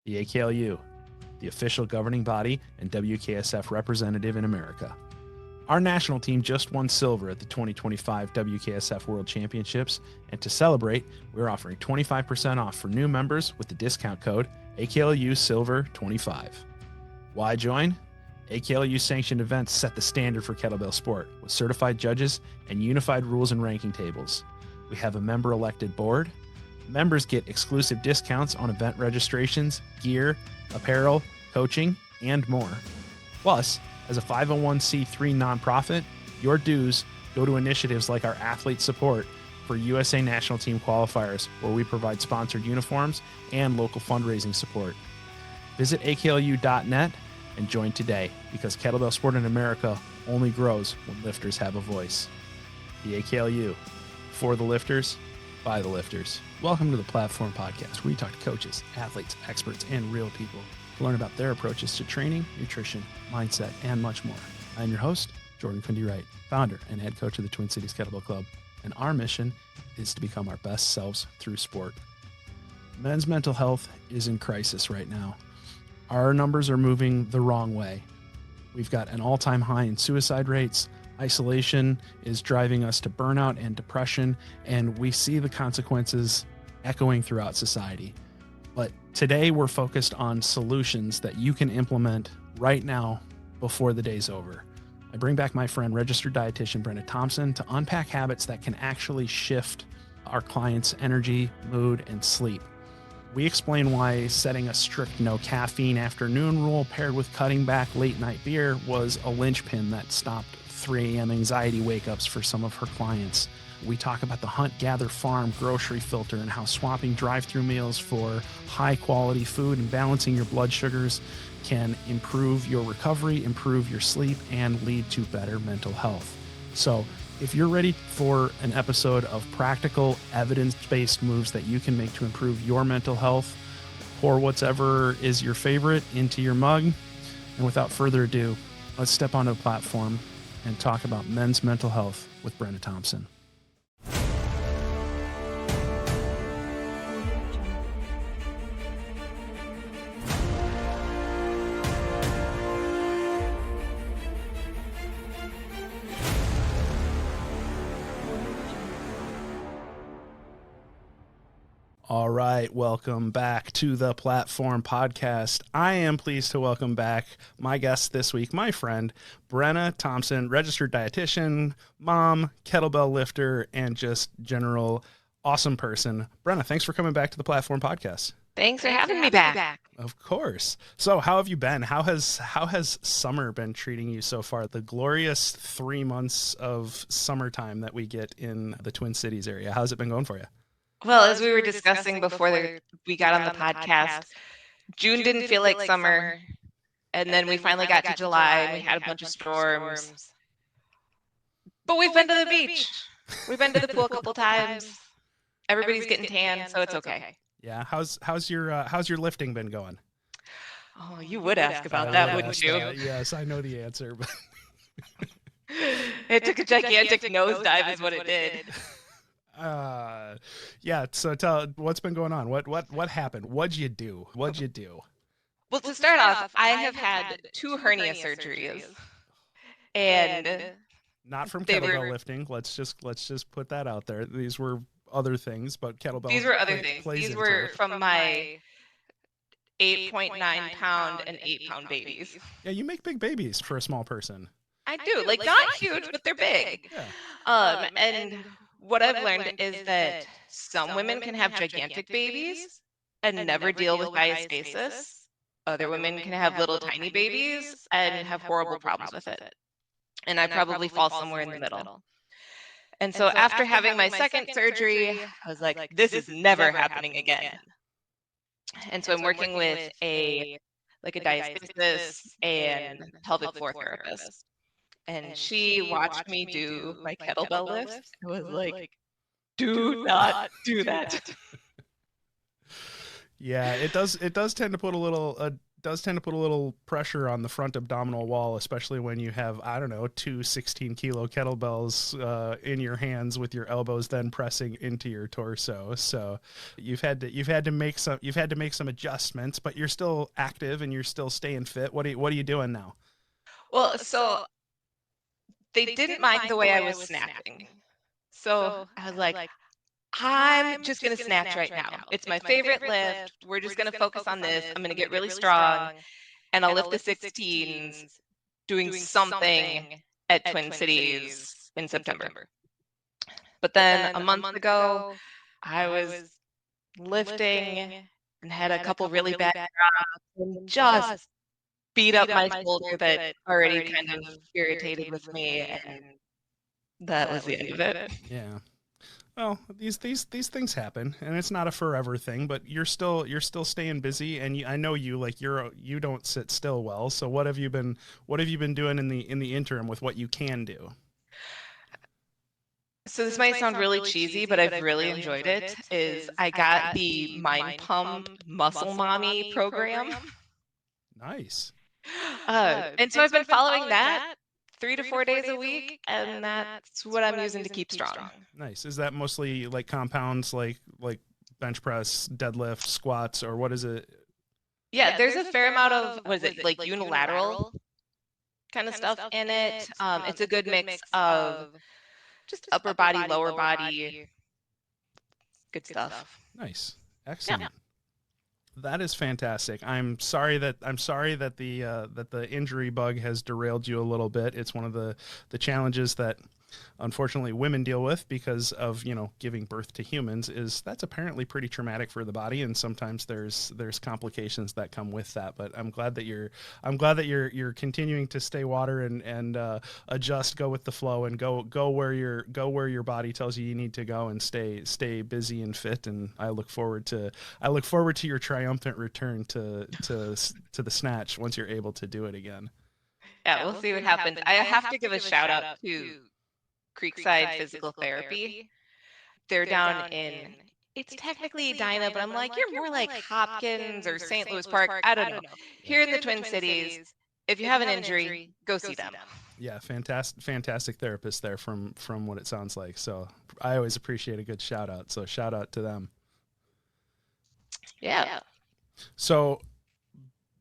The AKLU, the official governing body and WKSF representative in America. Our national team just won silver at the 2025 WKSF World Championships, and to celebrate, we're offering 25% off for new members with the discount code AKLU Silver 25. Why join? AKLU sanctioned events set the standard for kettlebell sport with certified judges and unified rules and ranking tables. We have a member elected board. Members get exclusive discounts on event registrations, gear, apparel, coaching, and more. Plus, as a 501c3 nonprofit, your dues go to initiatives like our athlete support for USA National Team qualifiers, where we provide sponsored uniforms and local fundraising support. Visit aklu.net and join today, because kettlebell sport in America only grows when lifters have a voice. The AKLU, for the lifters, by the lifters. Welcome to the Platform Podcast, where we talk to coaches, athletes, experts, and real people to learn about their approaches to training, nutrition, mindset, and much more. I'm your host, Jordan Kunde Wright, founder and head coach of the Twin Cities Kettlebell Club, and our mission is to become our best selves through sport. Men's mental health is in crisis right now. Our numbers are moving the wrong way. We've got an all-time high in suicide rates. Isolation is driving us to burnout and depression, and we see the consequences echoing throughout society. But today we're focused on solutions that you can implement right now before the day's over. I bring back my friend, registered dietitian Brenna Thompson, to unpack habits that can actually shift our clients' energy, mood, and sleep. We explain why setting a strict no caffeine afternoon rule paired with cutting back late night beer was a linchpin that stopped 3 a.m. anxiety wake-ups for some of her clients. We talk about the hunt, gather, farm grocery filter and how swapping drive-through meals for high-quality food and balancing your blood sugars can improve your recovery, improve your sleep, and lead to better mental health. So if you're ready for an episode of practical, evidence-based moves that you can make to improve your mental health, pour whatever is your favorite into your mug. And without further ado, let's step onto the platform and talk about men's mental health with Brenna Thompson. All right, welcome back to the Platform Podcast. I am pleased to welcome back my guest this week, my friend, Brenna Thompson, registered dietitian, mom, kettlebell lifter, and just general awesome person. Brenna, thanks for coming back to the Platform Podcast. Thanks for having me back. Of course. So how have you been? How has summer been treating you so far? The glorious 3 months of summertime that we get in the Twin Cities area. How's it been going for you? Well, as we were discussing before we got on the podcast, June didn't feel like summer, and then we finally got to July, and we had a bunch of storms. But we've been to the beach. We've been to the pool a couple times. Everybody's getting tan, so it's okay. Yeah. How's your lifting been going? Oh, you would ask about that, wouldn't you? Yes, I know the answer. But it took a gigantic nosedive is what it did. Yeah. So tell what's been going on. What happened? What'd you do? Well, to start off, I have had 2 hernia surgeries, and not from kettlebell lifting. Let's just put that out there. These were other things, but kettlebell. These were other things. These were from my 8.9 pound and 8 pound babies. Yeah, you make big babies for a small person. I do, like not huge, but they're big. Yeah. And what I've learned is that some women can have gigantic babies and never deal with diastasis. Other women can have little tiny babies and have horrible problems with it. And I probably fall somewhere in the middle. And so after having my second surgery, I was like, this is never happening again. And so I'm working with a diastasis and pelvic floor therapist. And she watched me do my kettlebell lift. I was like, do not do that. Yeah, it does tend to put a does tend to put a little pressure on the front abdominal wall, especially when you have, I don't know, two 16-kilo kettlebells in your hands with your elbows then pressing into your torso. So you've had to make some adjustments, but you're still active and you're still staying fit. What are you doing now? Well, so they didn't mind the way I was snapping. So I was like, I'm just going to snatch right now. It's my favorite lift. We're just going to focus on this. I'm going to get really strong, and I'll lift the 16s doing something at Twin Cities in September. But then a month ago, I was lifting and had a couple really bad drops and just beat up my shoulder that already kind of irritated with me, and that was the end of it. Yeah. Well, these things happen, and it's not a forever thing. But you're still staying busy, and I know you don't sit still well. So what have you been doing in the interim with what you can do? So this might sound really cheesy, but I've really enjoyed it. Is I got the Mind Pump Muscle Mommy program. Nice. And so I've been following that 3 to 4 days a week, and that's what I'm using to keep strong. Nice. Is that mostly like compounds, like bench press, deadlift, squats, or what is it? Yeah, there's a fair amount of, what is it, like unilateral kind of stuff in it. It's a good mix of just upper body, lower body, good stuff. Nice. Excellent. Yeah. That is fantastic. I'm sorry that the injury bug has derailed you a little bit. It's one of the challenges that unfortunately women deal with because of, giving birth to humans. That's apparently pretty traumatic for the body, and sometimes there's complications that come with that. But I'm glad that you're continuing to stay water and adjust, go with the flow, and go where your body tells you need to go, and stay busy and fit. And I look forward to your triumphant return to the snatch once you're able to do it again. Yeah, we'll see what happens. I have to give a shout out to Creekside Physical Therapy. They're down in, it's technically Edina, but I'm like, you're more like Hopkins or St. Louis Park. I don't know. Here in the Twin Cities, if you have an injury, go see them. Yeah, fantastic therapist there from what it sounds like. So I always appreciate a good shout out. So shout out to them. Yeah. So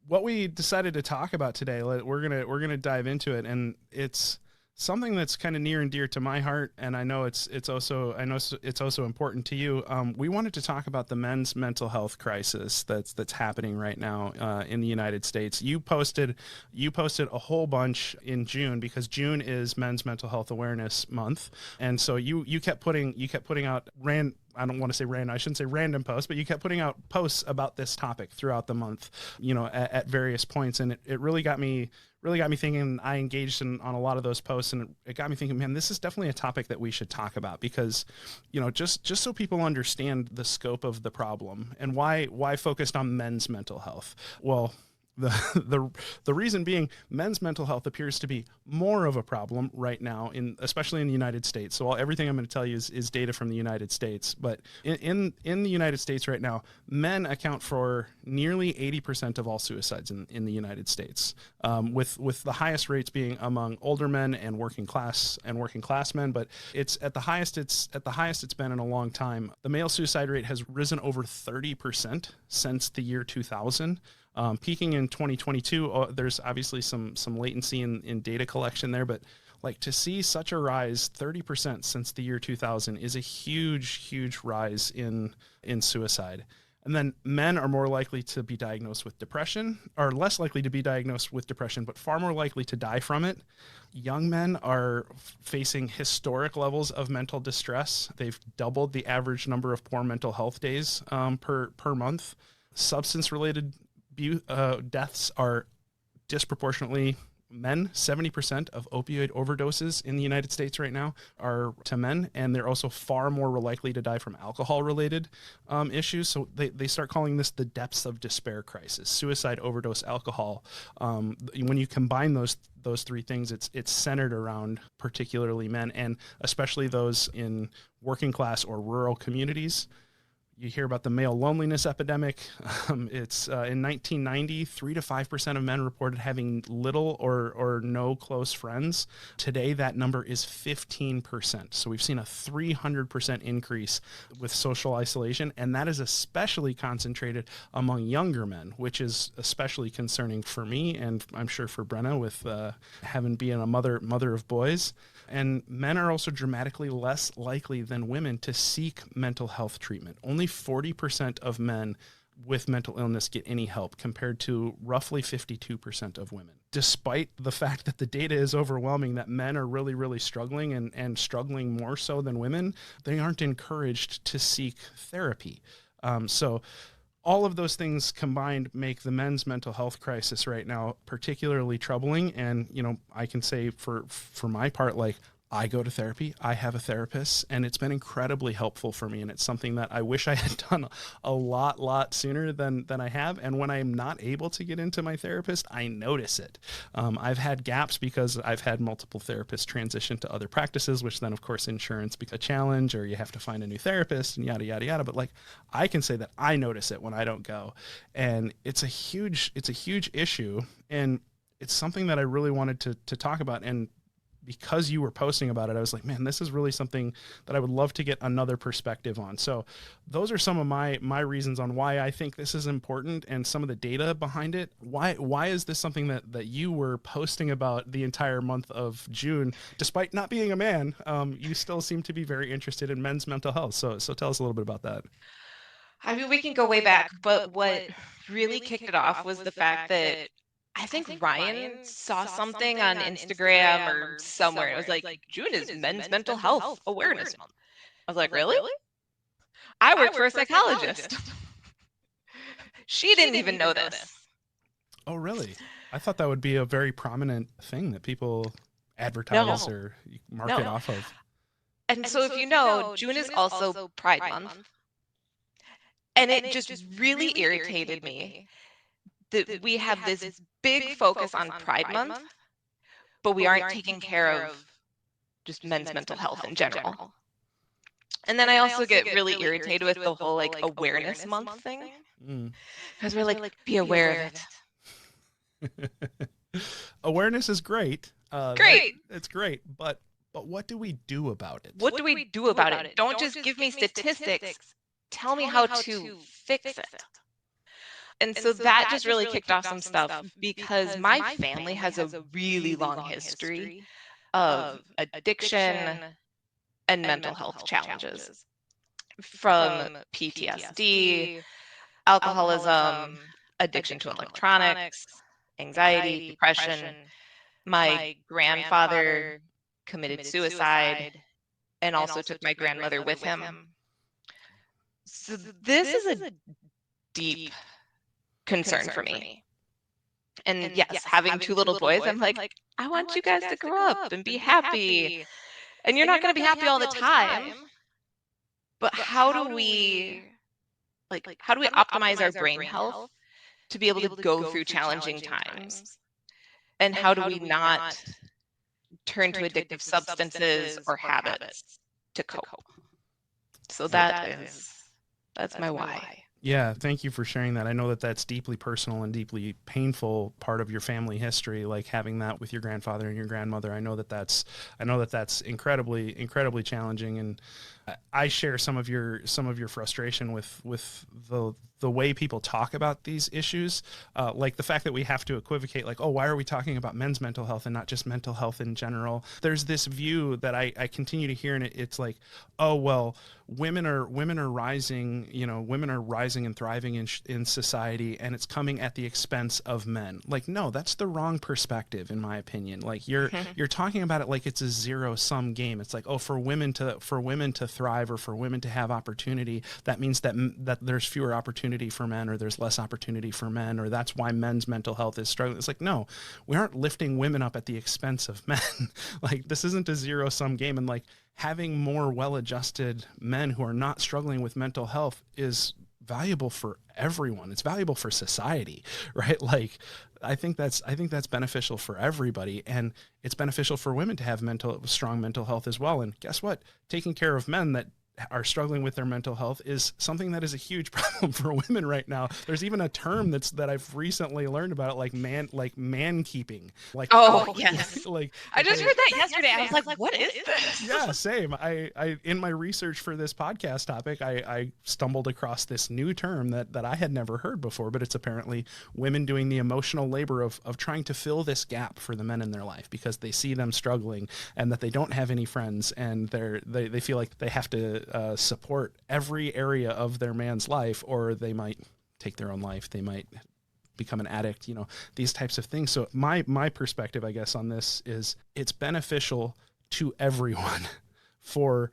what we decided to talk about today, we're gonna dive into it, and it's something that's kind of near and dear to my heart, and I know it's also important to you. We wanted to talk about the men's mental health crisis that's happening right now in the United States. You posted a whole bunch in June, because June is Men's Mental Health Awareness Month, and so you kept putting out I don't want to say random. I shouldn't say random posts, but you kept putting out posts about this topic throughout the month, at various points, and it really got me thinking. I engaged on a lot of those posts, and it got me thinking, man, this is definitely a topic that we should talk about, because, just so people understand the scope of the problem and why focused on men's mental health. Well, the reason being, men's mental health appears to be more of a problem right now, especially in the United States. So everything I'm going to tell you is data from the United States. But in the United States right now, men account for nearly 80% of all suicides in the United States, with the highest rates being among older men and working class men. But it's at the highest it's been in a long time. The male suicide rate has risen over 30% since the year 2000. Peaking in 2022, there's obviously some latency in data collection there, but to see such a rise, 30% since the year 2000, is a huge rise in suicide. And then men are more likely to be diagnosed with depression, or less likely to be diagnosed with depression, but far more likely to die from it. Young men are facing historic levels of mental distress. They've doubled the average number of poor mental health days per month. Substance-related deaths are disproportionately men. 70% of opioid overdoses in the United States right now are to men, and they're also far more likely to die from alcohol-related issues. So they start calling this the depths of despair crisis: suicide, overdose, alcohol. When you combine those three things, it's centered around particularly men, and especially those in working class or rural communities. You hear about the male loneliness epidemic. It's in 1990, 3 to 5% of men reported having little or no close friends. Today, that number is 15%. So we've seen a 300% increase with social isolation, and that is especially concentrated among younger men, which is especially concerning for me, and I'm sure for Brenna with having been a mother of boys. And men are also dramatically less likely than women to seek mental health treatment. Only 40% of men with mental illness get any help, compared to roughly 52% of women. Despite the fact that the data is overwhelming that men are really, really struggling and struggling more so than women, they aren't encouraged to seek therapy. So all of those things combined make the men's mental health crisis right now particularly troubling. And, you know, I can say for my part, like, I go to therapy, I have a therapist, and it's been incredibly helpful for me. And it's something that I wish I had done a lot sooner than I have. And when I'm not able to get into my therapist, I notice it. I've had gaps because I've had multiple therapists transition to other practices, which then of course insurance becomes a challenge, or you have to find a new therapist and yada, yada, yada. But like, I can say that I notice it when I don't go, and it's a huge issue. And it's something that I really wanted to talk about. And because you were posting about it, I was like, man, this is really something that I would love to get another perspective on. So those are some of my reasons on why I think this is important, and some of the data behind it. Why is this something that you were posting about the entire month of June, despite not being a man? You still seem to be very interested in men's mental health. So tell us a little bit about that. I mean, we can go way back, but what really kicked it off was the fact that I think Ryan saw something on Instagram or somewhere. It was like, June is Men's Mental Health Awareness Month. I was like, really? I work for a psychologist. She didn't even know this. Oh, really? I thought that would be a very prominent thing that people advertise or market off of. And so if you know, June is also Pride Month. And it just really irritated me that we have this big focus on Pride Month, but we aren't taking care of just men's mental health in general. And then I also get really irritated with the whole like awareness month thing, because we're like, be aware of it. Awareness is great. It's great, but what do we do about it? What do we do about it? Don't just give me statistics. Tell me how to fix it. And so that just really kicked off some stuff, because my family has a really long history of addiction and mental health challenges, from PTSD, alcoholism, addiction to electronics, anxiety, depression. My grandfather committed suicide and also took my grandmother with him. So this is a deep concern for me. And yes, having two little boys, I'm like, I want you guys to grow up and be happy. And you're not going to be happy all the time. But how do we optimize our brain health to be able to go through challenging times? And how do we not turn to addictive substances or habits to cope? So that's my why. Yeah, thank you for sharing that. I know that that's deeply personal and deeply painful part of your family history, like having that with your grandfather and your grandmother. I know that that's incredibly challenging, and I share some of your frustration with the way people talk about these issues, like the fact that we have to equivocate, like, oh, why are we talking about men's mental health and not just mental health in general? There's this view that I continue to hear, and it's like, oh, well, women are rising, women are rising and thriving in society, and it's coming at the expense of men. Like, no, that's the wrong perspective, in my opinion. Like, you're talking about it like it's a zero-sum game. It's like, oh, for women to thrive, or for women to have opportunity, that means that there's fewer opportunity for men, or there's less opportunity for men, or that's why men's mental health is struggling. It's like, no, we aren't lifting women up at the expense of men. Like, this isn't a zero-sum game. And like, having more well-adjusted men who are not struggling with mental health is valuable for everyone. It's valuable for society, right? Like, I think that's beneficial for everybody, and it's beneficial for women to have strong mental health as well. And guess what? Taking care of men that are struggling with their mental health is something that is a huge problem for women right now. There's even a term that I've recently learned about it, like man keeping. Like, yes. Like I just heard that yesterday. I was like, what is this? Yeah, same. I in my research for this podcast topic, I stumbled across this new term that I had never heard before, but it's apparently women doing the emotional labor of trying to fill this gap for the men in their life because they see them struggling and that they don't have any friends, and they feel like they have to support every area of their man's life, or they might take their own life. They might become an addict, these types of things. So my perspective, I guess, on this is it's beneficial to everyone for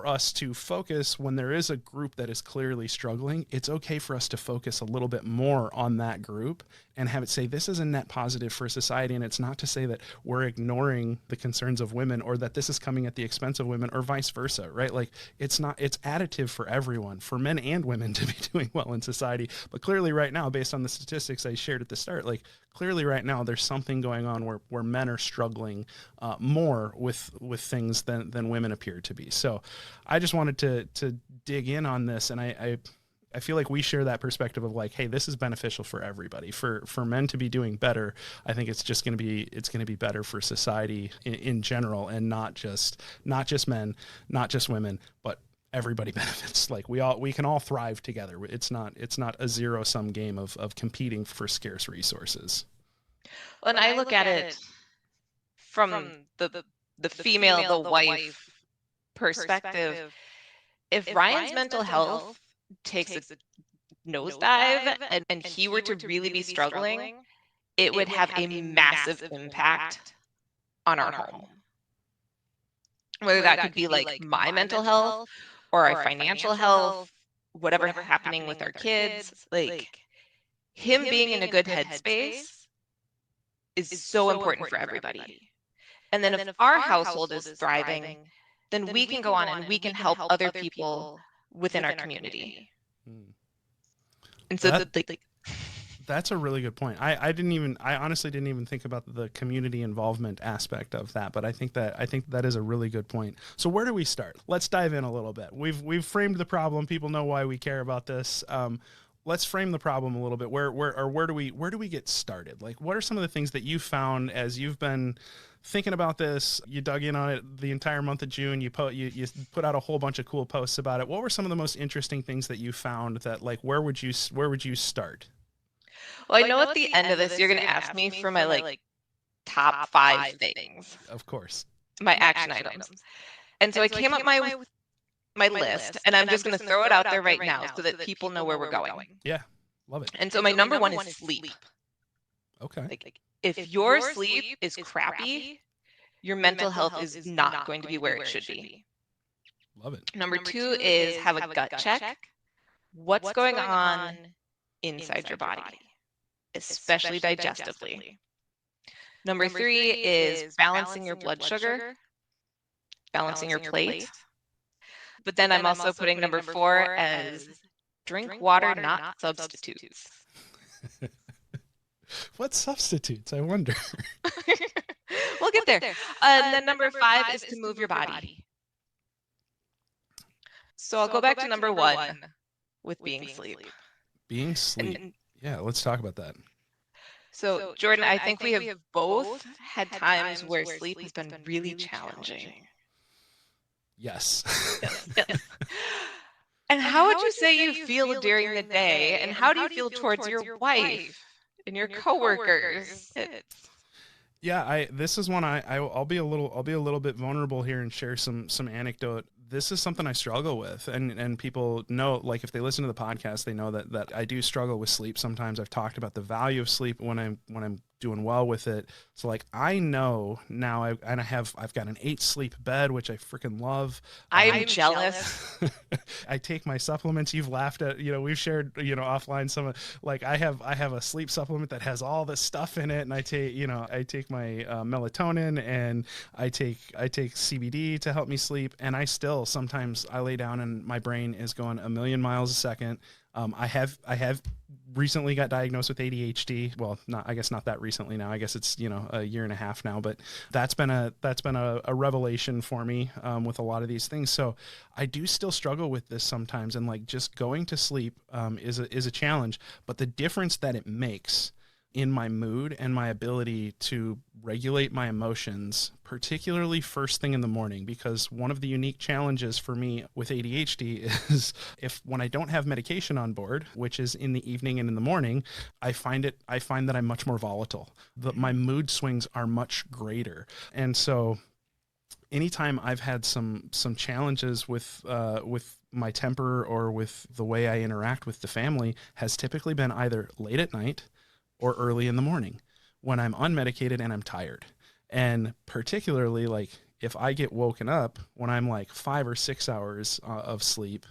us to focus when there is a group that is clearly struggling. It's okay for us to focus a little bit more on that group and have it say this is a net positive for society. And it's not to say that we're ignoring the concerns of women or that this is coming at the expense of women or vice versa, right? Like it's additive for everyone, for men and women to be doing well in society. But clearly right now, based on the statistics I shared at the start, like clearly right now there's something going on where men are struggling more with things than women appear to be. So I just wanted to dig in on this, and I feel like we share that perspective of like, hey, this is beneficial for everybody. For men to be doing better, I think it's going to be better for society in general, and not just men, not just women, but everybody benefits. Like we can all thrive together. It's not a zero-sum game of competing for scarce resources. Well, and I look at it from the female, the wife perspective. If Ryan's mental health takes a nosedive and he were to really be struggling, it would have a massive impact on our home. Whether that could be like my mental health or our financial health, whatever happening with our kids, like him being in a good headspace is so important for everybody. And then if our household is thriving, then we can go on and we can help other people within our community. And so that's a really good point. I honestly didn't even think about the community involvement aspect of that, but I think that is a really good point. So where do we start? Let's dive in a little bit. We've framed the problem. People know why we care about this. Let's frame the problem a little bit. Where do we get started? Like, what are some of the things that you found as you've been thinking about this? You dug in on it the entire month of June. You put out a whole bunch of cool posts about it. What were some of the most interesting things that you found that, like, where would you start? Well, I know at the end of this, you're going to ask me for my like top 5 things. Of course. My action items. And so I came up with my list, and I'm just going to throw it out there right now so that people know where we're going. Yeah. Love it. And so my number 1 is sleep. Okay. Like if your sleep is crappy, your mental health is not going to be where it should be. Love it. Number 2 is have a gut check. What's going on inside your body, especially digestively. Number 3 is balancing your blood sugar, balancing your plate. But then I'm also putting number 4 as drink water, not substitutes. What substitutes? I wonder. We'll get there. And then number 5 is to move your body. So I'll go back to number 1 with being sleep. Being sleep. Yeah, let's talk about that. So Jordan, I think we have both had times where sleep has been really challenging. Yes. And how would you say you feel during the day, and how do you feel towards your wife and your coworkers? Yeah, this is one I'll be a little bit vulnerable here and share some anecdote. This is something I struggle with, and people know, like, if they listen to the podcast, they know that I do struggle with sleep. Sometimes I've talked about the value of sleep when I'm doing well with it. So like, I know now I've got an 8 sleep bed, which I freaking love. I'm jealous. I take my supplements. You've laughed at, we've shared, offline some, like I have a sleep supplement that has all this stuff in it. And I take my melatonin, and I take CBD to help me sleep. And sometimes I lay down and my brain is going a million miles a second. I have recently got diagnosed with ADHD. Well, I guess not that recently now. I guess it's, a year and a half now, but that's been a revelation for me with a lot of these things. So I do still struggle with this sometimes. And like just going to sleep is a challenge, but the difference that it makes in my mood and my ability to regulate my emotions, particularly first thing in the morning, because one of the unique challenges for me with ADHD is when I don't have medication on board, which is in the evening and in the morning, I find that I'm much more volatile. My mood swings are much greater. And so anytime I've had some challenges with my temper or with the way I interact with the family has typically been either late at night or early in the morning when I'm unmedicated and I'm tired. And particularly like if I get woken up when I'm like 5 or 6 hours of sleep,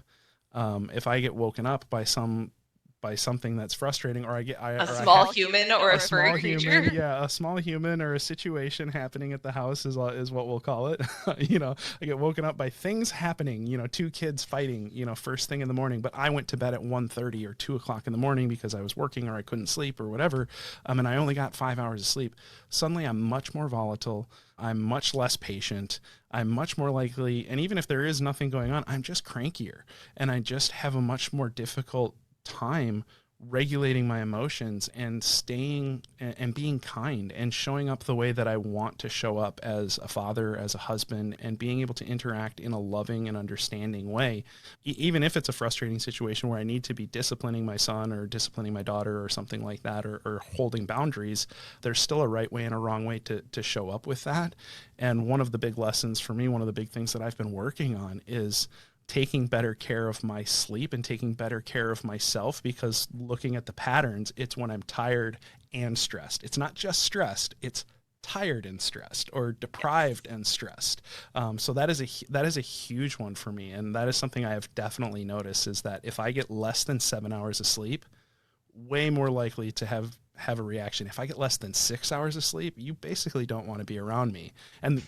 if I get woken up by something that's frustrating, or a small human or a furry creature. A small human or a situation happening at the house is what we'll call it. I get woken up by things happening, 2 kids fighting, first thing in the morning, but I went to bed at 1:30 or 2 o'clock in the morning because I was working or I couldn't sleep or whatever. And I only got 5 hours of sleep. Suddenly I'm much more volatile. I'm much less patient. I'm much more likely, and even if there is nothing going on, I'm just crankier and I just have a much more difficult time regulating my emotions and staying and being kind and showing up the way that I want to show up as a father, as a husband, and being able to interact in a loving and understanding way. Even if it's a frustrating situation where I need to be disciplining my son or disciplining my daughter or something like that, or holding boundaries, there's still a right way and a wrong way to show up with that. And one of the big lessons for me, one of the big things that I've been working on is taking better care of my sleep and taking better care of myself, because looking at the patterns, it's when I'm tired and stressed. It's not just stressed, it's tired and stressed, or deprived and stressed. So that is a huge one for me. And that is something I have definitely noticed, is that if I get less than 7 hours of sleep, way more likely to have a reaction. If I get less than 6 hours of sleep, you basically don't want to be around me.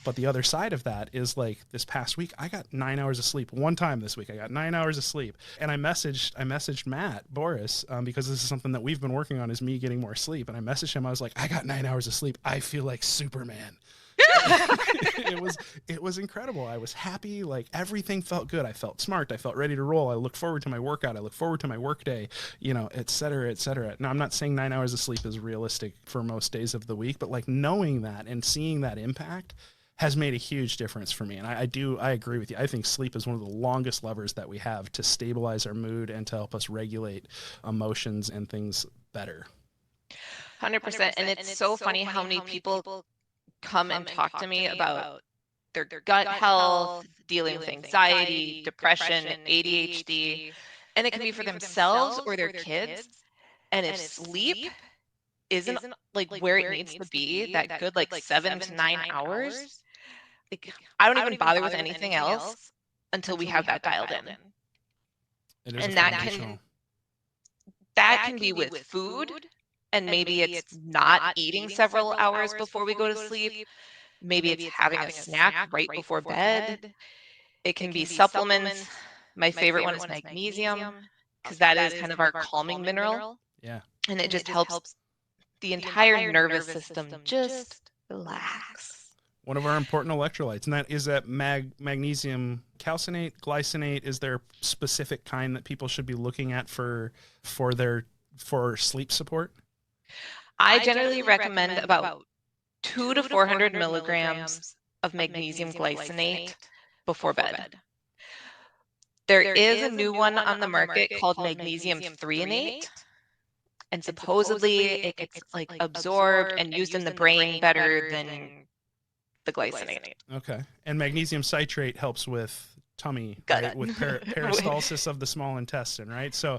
But the other side of that is, like, this past week, I got 9 hours of sleep. One time this week, I got 9 hours of sleep. And I messaged Matt Boris, because this is something that we've been working on, is me getting more sleep. And I messaged him. I was like, I got 9 hours of sleep. I feel like Superman. It was incredible. I was happy. Like, everything felt good. I felt smart. I felt ready to roll. I looked forward to my workout. I looked forward to my work day, et cetera, et cetera. Now, I'm not saying 9 hours of sleep is realistic for most days of the week, but like knowing that and seeing that impact has made a huge difference for me. And I agree with you. I think sleep is one of the longest levers that we have to stabilize our mood and to help us regulate emotions and things better. 100%. And it's so funny how many people come and talk to me about their gut health, dealing with anxiety, depression, ADHD, and it can be for themselves or their kids. And if sleep isn't like where it needs to be, that good like 7 to 9 hours, like I don't even bother with anything else until we have that dialed in. And that can be with food. And maybe it's not eating several hours before we go to sleep. Maybe it's having a snack right before bed. It can be supplements. My favorite one is magnesium, because that is kind of our calming mineral. Yeah. And it just helps the entire nervous system just relax. One of our important electrolytes, and that is that magnesium calcinate, glycinate. Is there a specific kind that people should be looking at for sleep support? I generally recommend about 200 to 400 milligrams of magnesium glycinate before bed. There is a new one on the market called magnesium threonate, and supposedly it gets like absorbed and used in the brain better than the glycinate. Okay. And magnesium citrate helps with tummy, right? With peristalsis of the small intestine, right? So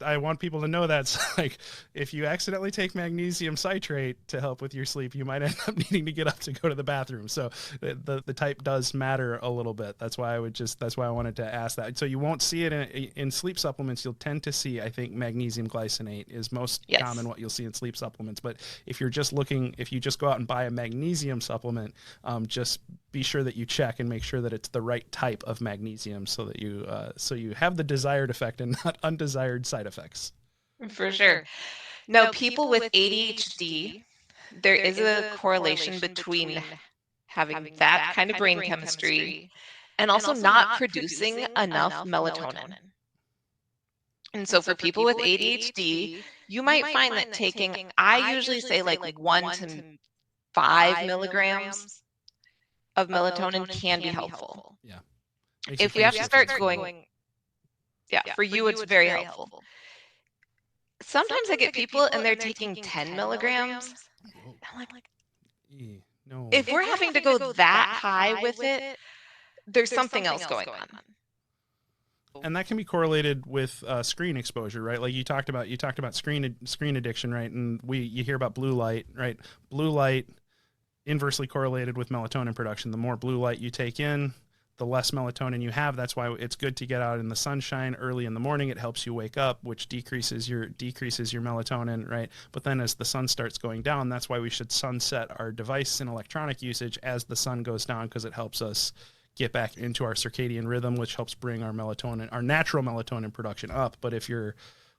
I want people to know that's like, if you accidentally take magnesium citrate to help with your sleep, you might end up needing to get up to go to the bathroom. So the type does matter a little bit. That's why I wanted to ask that. So you won't see it in sleep supplements. You'll tend to see, I think, magnesium glycinate is most common what you'll see in sleep supplements. But if you just go out and buy a magnesium supplement, just be sure that you check and make sure that it's the right type of magnesium so that you have the desired effect and not undesired side effects. For sure. Now, people with ADHD, there is a correlation between having that kind of brain chemistry and also not producing enough melatonin. And so for people with ADHD, you might find that taking, I usually say like 1 to 5 milligrams of melatonin can be helpful. Yeah. If we have to start going, for you, it's very helpful. Sometimes I get people and they're taking 10 milligrams. I'm like, no. if we're having to go that high with it, there's something else going on. And that can be correlated with screen exposure, right? Like you talked about screen addiction, right? And you hear about blue light, right? Blue light inversely correlated with melatonin production. The more blue light you take in, the less melatonin you have. That's why it's good to get out in the sunshine early in the morning. It helps you wake up, which decreases your melatonin, right? But then as the sun starts going down, that's why we should sunset our device and electronic usage as the sun goes down, because it helps us get back into our circadian rhythm, which helps bring our natural melatonin production up. But if you're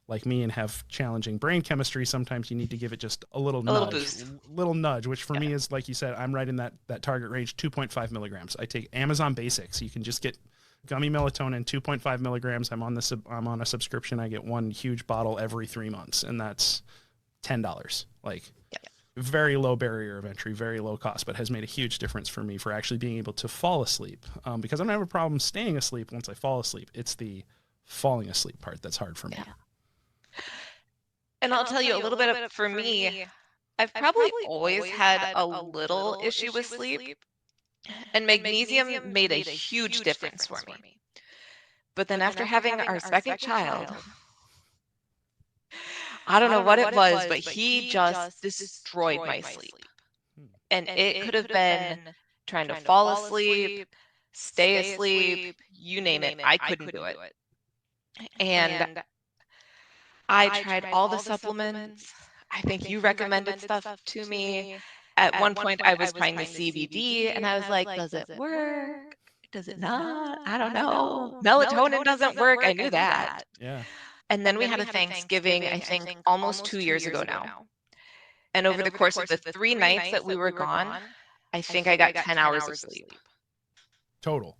like me and have challenging brain chemistry, sometimes you need to give it just a little nudge, which for me is, like you said, I'm right in that target range, 2.5 milligrams. I take Amazon Basics. You can just get gummy melatonin, 2.5 milligrams. I'm on a subscription. I get one huge bottle every 3 months, and that's $10. Very low barrier of entry, very low cost, but has made a huge difference for me for actually being able to fall asleep. Because I don't have a problem staying asleep once I fall asleep. It's the falling asleep part that's hard for me. Yeah. And I'll tell you a little bit for me, I've probably always had a little issue with sleep, and magnesium made a huge difference for me. But then after having our second child, I don't know what it was, but he just destroyed my sleep. And it could have been trying to fall asleep, stay asleep, you name it. I couldn't do it. And I tried all the supplements. I think you recommended stuff to me. At one point, I was trying the CBD, and I was like, does it work? Does it not? I don't know. Melatonin doesn't work. I knew that. Yeah. And then we had a Thanksgiving, I think, almost 2 years ago now. And over the course of the 3 nights that we were gone, I think I got 10 hours of sleep. Total.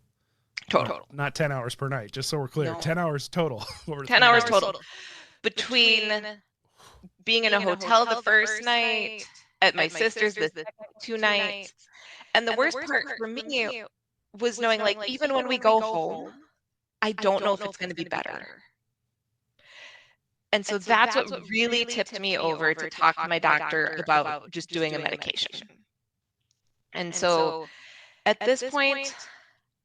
Not 10 hours per night, just so we're clear. No. 10 hours total. 10 hours total. Between being in a hotel the first night, at my sister's the second 2 nights, and the worst part for me was knowing, like, even when we go home, I don't know if it's going to be better. And so that's what really tipped me over to talk to my doctor about just doing a medication. And so at this point,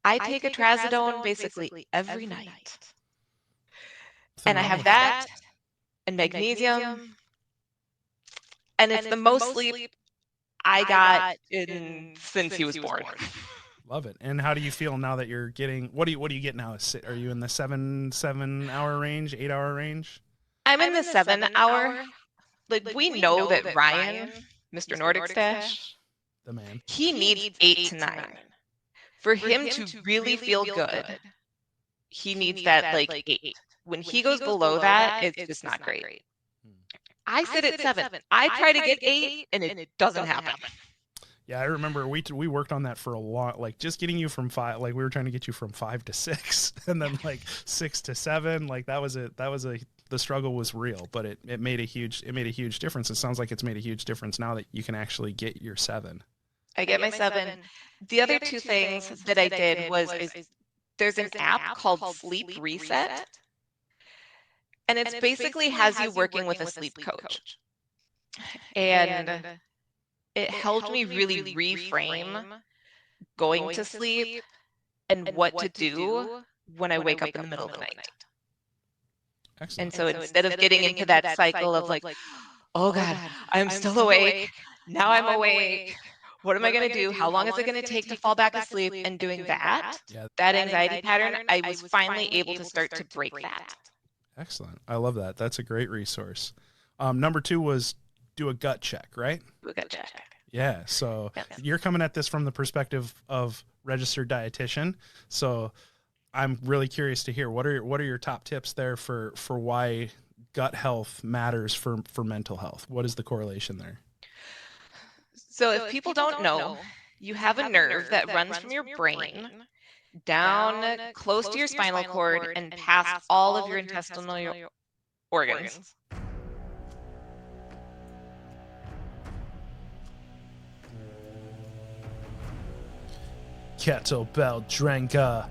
I take a trazodone basically every night. And I have that and magnesium. And it's the most sleep I got since he was born. Love it. And how do you feel now that you're getting, what do you get now? Are you in the 7 hour range, 8 hour range? I'm in the 7 hour. Like, we know that Ryan, Mr. Nordic Stash, the man, he needs 8 to 9. For him to really feel good, he needs that like 8. When he goes below that, it's just not great. I sit at 7. I try to get 8, and it doesn't happen. Yeah, I remember we worked on that for a lot, like just getting you from 5, like we were trying to get you from 5 to 6, and then like 6 to 7, like the struggle was real, but it made a huge difference. It sounds like it's made a huge difference now that you can actually get your 7. I get my 7. The other 2 things that I did was there's an app called Sleep Reset, and it's basically has you working with a sleep coach. And it helped me really reframe going to sleep and what to do when I wake up in the middle of the night. Excellent. And so instead of getting into that cycle of like, oh God, I'm still awake. Now I'm awake. What am I going to do? How long is it going to take to fall back asleep? And doing that, that anxiety pattern, I was finally able to start to break that. Excellent. I love that. That's a great resource. Number 2 was do a gut check, right? Do a gut check. Yeah. So you're coming at this from the perspective of registered dietitian. So I'm really curious to hear what are your top tips there for why gut health matters for mental health. What is the correlation there? So if people don't know, you have a nerve that runs from your brain down close to your spinal cord and past all of your intestinal organs. Kettlebell Drenka.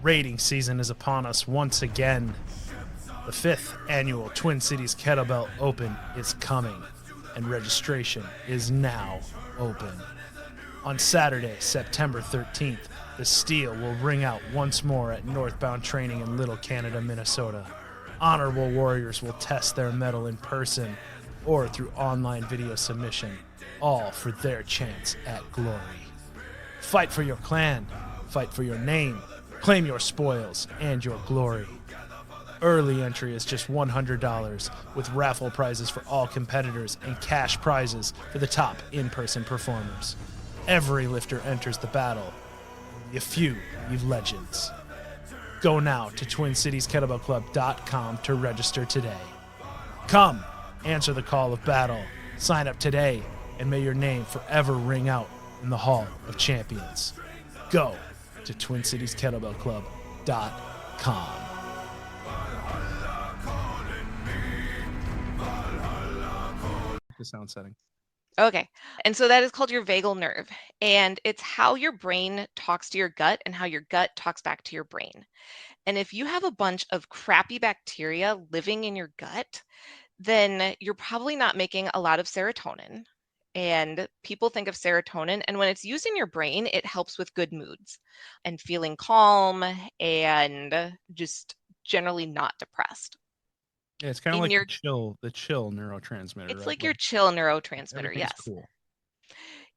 Rating season is upon us once again. The 5th annual Twin Cities Kettlebell Open is coming, and registration is now open. On Saturday, September 13th, the steel will ring out once more at Northbound Training in Little Canada, Minnesota. Honorable warriors will test their mettle in person or through online video submission, all for their chance at glory. Fight for your clan, fight for your name, claim your spoils and your glory. Early entry is just $100, with raffle prizes for all competitors and cash prizes for the top in-person performers. Every lifter enters the battle. A few leave legends. Go now to TwinCitiesKettlebellClub.com to register today. Come, answer the call of battle, sign up today, and may your name forever ring out in the Hall of Champions. Go to TwinCitiesKettlebellClub.com. The sound setting. Okay. And so that is called your vagal nerve. And it's how your brain talks to your gut and how your gut talks back to your brain. And if you have a bunch of crappy bacteria living in your gut, then you're probably not making a lot of serotonin. And people think of serotonin, and when it's used in your brain, it helps with good moods and feeling calm and just generally not depressed. Yeah, it's kind of like the chill neurotransmitter. It's right? like your chill neurotransmitter, yes. Cool.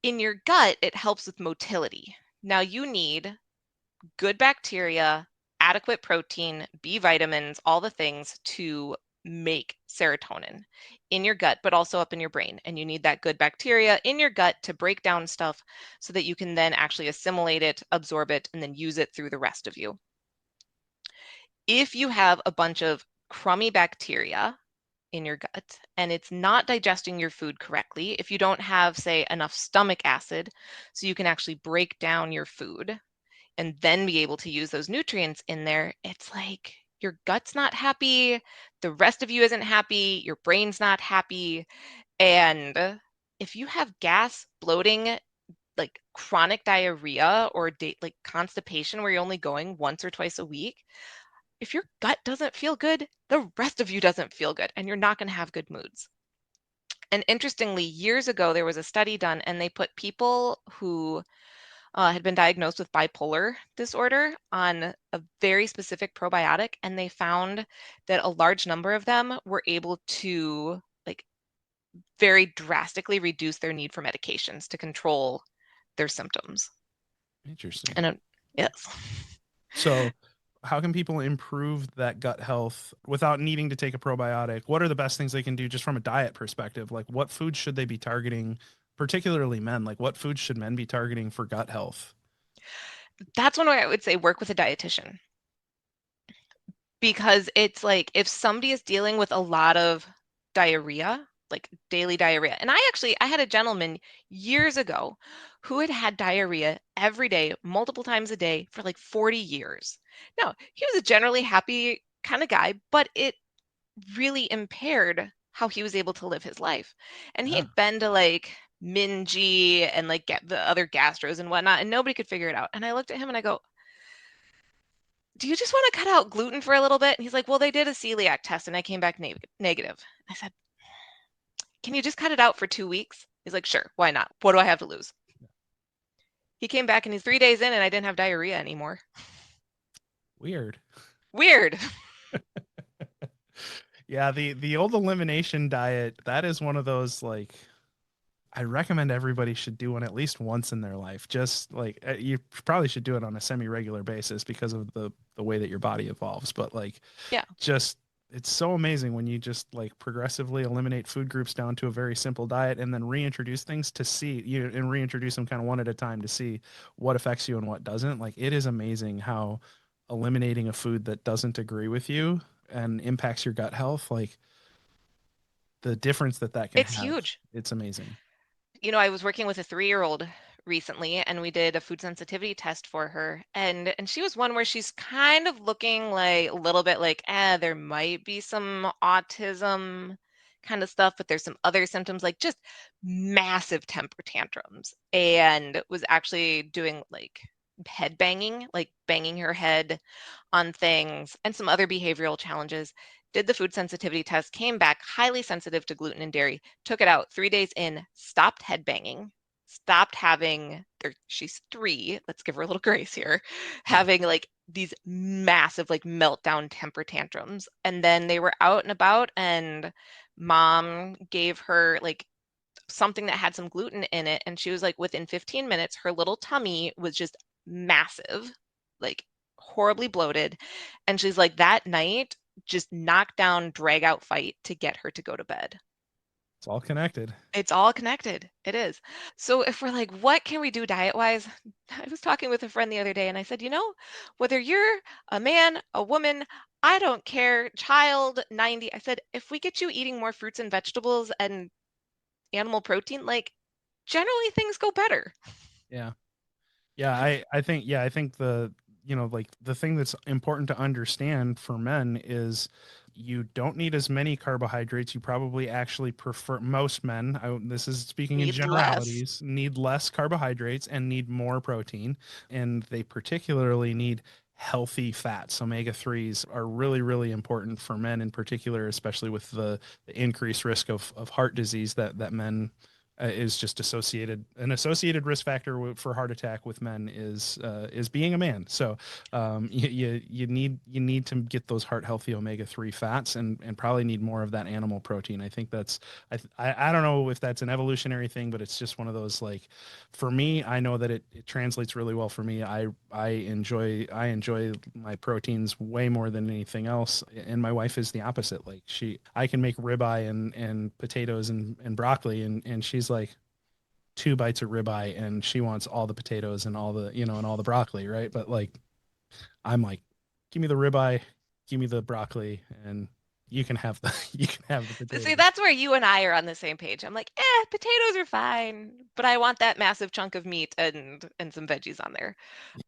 In your gut, it helps with motility. Now you need good bacteria, adequate protein, B vitamins, all the things to make serotonin in your gut, but also up in your brain. And you need that good bacteria in your gut to break down stuff so that you can then actually assimilate it, absorb it, and then use it through the rest of you. If you have a bunch of crummy bacteria in your gut and it's not digesting your food correctly, if you don't have, say, enough stomach acid so you can actually break down your food and then be able to use those nutrients in there, it's like your gut's not happy, the rest of you isn't happy, your brain's not happy. And if you have gas, bloating, like chronic diarrhea or like constipation where you're only going once or twice a week, if your gut doesn't feel good, the rest of you doesn't feel good, and you're not going to have good moods. And interestingly, years ago, there was a study done, and they put people who had been diagnosed with bipolar disorder on a very specific probiotic, and they found that a large number of them were able to like very drastically reduce their need for medications to control their symptoms. Interesting. And yes. So how can people improve that gut health without needing to take a probiotic? What are the best things they can do just from a diet perspective? Like what foods should they be targeting, particularly men? Like what foods should men be targeting for gut health? That's one way I would say work with a dietitian. Because it's like if somebody is dealing with a lot of diarrhea, like daily diarrhea. And I had a gentleman years ago who had had diarrhea every day, multiple times a day for like 40 years. Now, he was a generally happy kind of guy, but it really impaired how he was able to live his life. And he had been to like Minji and like get the other gastros and whatnot, and nobody could figure it out. And I looked at him and I go, do you just want to cut out gluten for a little bit? And he's like, well, they did a celiac test and I came back negative. I said, can you just cut it out for 2 weeks? He's like, sure, why not? What do I have to lose? He came back and he's 3 days in and I didn't have diarrhea anymore. Weird. Yeah, the old elimination diet, that is one of those, like, I recommend everybody should do one at least once in their life. Just like you probably should do it on a semi-regular basis because of the way that your body evolves. But like, yeah, just it's so amazing when you just like progressively eliminate food groups down to a very simple diet and then reintroduce things to see you and reintroduce them kind of one at a time to see what affects you and what doesn't. Like it is amazing how eliminating a food that doesn't agree with you and impacts your gut health, like the difference that that can It's have, huge. it's amazing. I was working with a 3-year-old recently, and we did a food sensitivity test for her. And she was one where she's kind of looking like a little bit like, there might be some autism kind of stuff, but there's some other symptoms like just massive temper tantrums, and was actually doing like head banging, like banging her head on things, and some other behavioral challenges. Did the food sensitivity test, came back highly sensitive to gluten and dairy, took it out 3 days in, stopped headbanging, stopped having, she's 3, let's give her a little grace here, having like these massive like meltdown temper tantrums. And then they were out and about, and mom gave her like something that had some gluten in it, and she was like, within 15 minutes, her little tummy was just massive, like horribly bloated. And she's like, that night, just knock down, drag out fight to get her to go to bed. It's all connected. It's all connected. It is. So if we're like, what can we do diet wise? I was talking with a friend the other day, and I said, whether you're a man, a woman, I don't care, child, 90, I said, if we get you eating more fruits and vegetables and animal protein, like generally things go better. Yeah. Yeah, I think the like the thing that's important to understand for men is you don't need as many carbohydrates. You probably actually prefer, most men, this is speaking in Need less. generalities, need less carbohydrates and need more protein. And they particularly need healthy fats. Omega 3s are really, really important for men in particular, especially with the increased risk of heart disease that men is just an associated risk factor for heart attack with men is being a man. So you need to get those heart healthy omega 3 fats and probably need more of that animal protein. I think that's I don't know if that's an evolutionary thing, but it's just one of those, like, for me, I know that it translates really well for me. I enjoy my proteins way more than anything else, and my wife is the opposite. Like, I can make ribeye and potatoes and broccoli, and she's like 2 bites of ribeye and she wants all the potatoes and all the and all the broccoli, right? But like, I'm like, give me the ribeye, give me the broccoli, and you can have the you can have the See, potatoes. that's where you and I are on the same page. I'm like, potatoes are fine, but I want that massive chunk of meat and some veggies on there.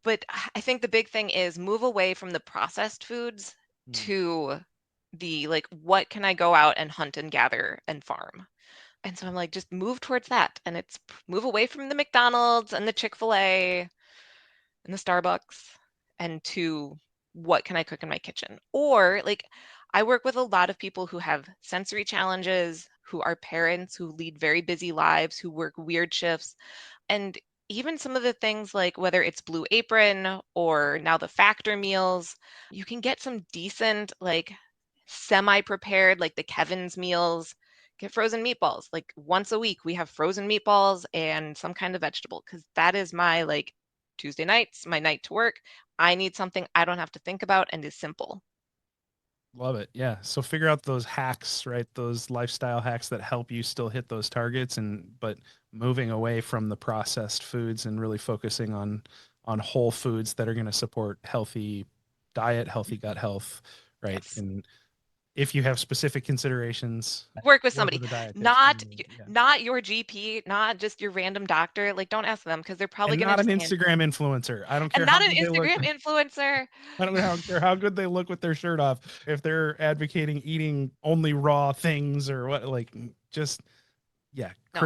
But I think the big thing is move away from the processed foods Mm. to the like, what can I go out and hunt and gather and farm? And so I'm like, just move towards that. And it's move away from the McDonald's and the Chick-fil-A and the Starbucks, and to what can I cook in my kitchen? Or like, I work with a lot of people who have sensory challenges, who are parents, who lead very busy lives, who work weird shifts. And even some of the things like whether it's Blue Apron or now the Factor meals, you can get some decent, like semi-prepared, like the Kevin's meals. Get frozen meatballs. Like once a week, we have frozen meatballs and some kind of vegetable, because that is my like Tuesday nights, my night to work. I need something I don't have to think about and is simple. Love it. Yeah. So figure out those hacks, right? Those lifestyle hacks that help you still hit those targets, but moving away from the processed foods and really focusing on whole foods that are going to support healthy diet, healthy gut health, right? Yes. And if you have specific considerations, Work with work somebody, with a dietitian. not Yeah. not your GP, not just your random doctor. Like, don't ask them, because they're probably And going to not an just Instagram influencer. I don't and care how not an good they look. Instagram influencer. I don't care how good they look with their shirt off. If they're advocating eating only raw things or what, like, just, yeah, No.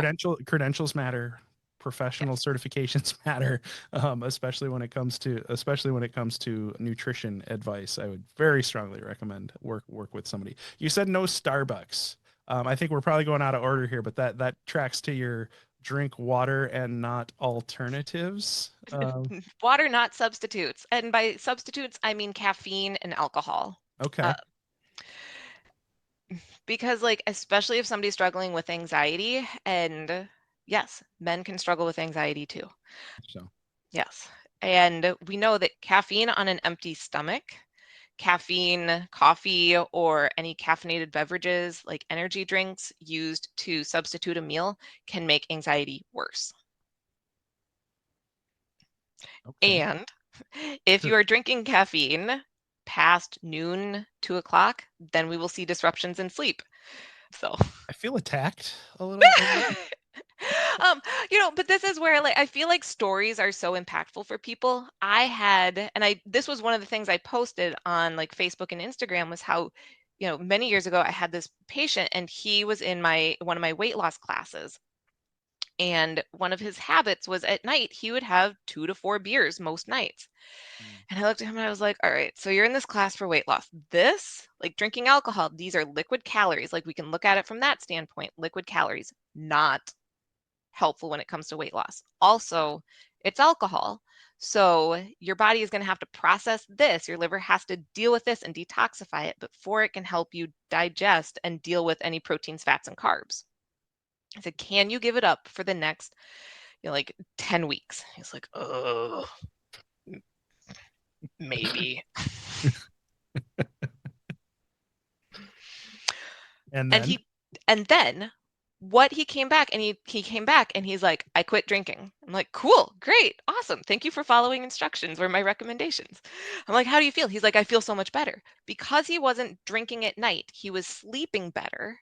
credentials matter. Professional Yes. certifications matter, especially when it comes to nutrition advice. I would very strongly recommend work with somebody. You said no Starbucks. I think we're probably going out of order here, but that tracks to your drink water and not alternatives. Water, not substitutes. And by substitutes, I mean caffeine and alcohol. Uh, Okay. because, like, especially if somebody's struggling with anxiety, and yes, men can struggle with anxiety too. So Yes. And we know that caffeine on an empty stomach, caffeine, coffee, or any caffeinated beverages like energy drinks used to substitute a meal can make anxiety worse. okay. And If you are drinking caffeine past noon, 2 o'clock, then we will see disruptions in sleep. So I feel attacked a little. but this is where like I feel like stories are so impactful for people. This was one of the things I posted on like Facebook and Instagram was how, many years ago I had this patient and he was in one of my weight loss classes. And one of his habits was at night, he would have 2 to 4 beers most nights. And I looked at him and I was like, all right, so you're in this class for weight loss. This, like drinking alcohol, these are liquid calories. Like we can look at it from that standpoint, liquid calories, not helpful when it comes to weight loss. Also, it's alcohol. So your body is going to have to process this. Your liver has to deal with this and detoxify it before it can help you digest and deal with any proteins, fats, and carbs. I said, can you give it up for the next, like 10 weeks? He's like, oh, maybe. And then And then what he came back and he came back and he's like, I quit drinking. I'm like, cool, great, awesome. Thank you for following instructions or my recommendations. I'm like, how do you feel? He's like, I feel so much better. Because he wasn't drinking at night, he was sleeping better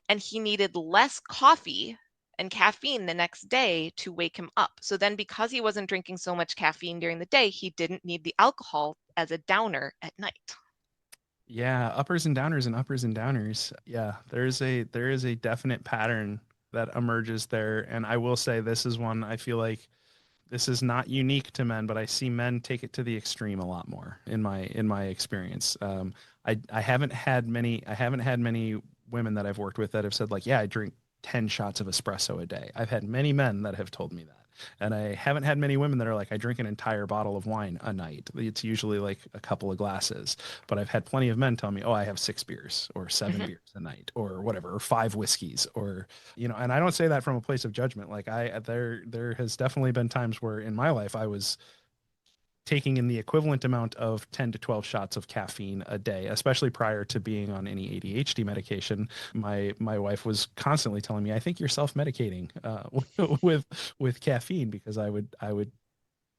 and he needed less coffee and caffeine the next day to wake him up. So then because he wasn't drinking so much caffeine during the day, he didn't need the alcohol as a downer at night. yeah, uppers and downers and uppers and downers. Yeah, there is a definite pattern that emerges there, and I will say this is one I feel like this is not unique to men, but I see men take it to the extreme a lot more in my experience. I haven't had many women that I've worked with that have said like, yeah, I drink 10 shots of espresso a day. I've had many men that have told me that. And I haven't had many women that are like, I drink an entire bottle of wine a night. It's usually like a couple of glasses. But I've had plenty of men tell me, oh, I have 6 beers or 7 beers a night or whatever, or 5 whiskeys or, and I don't say that from a place of judgment. Like there has definitely been times where in my life I was taking in the equivalent amount of 10 to 12 shots of caffeine a day, especially prior to being on any ADHD medication. My wife was constantly telling me, I think you're self-medicating with caffeine, because I would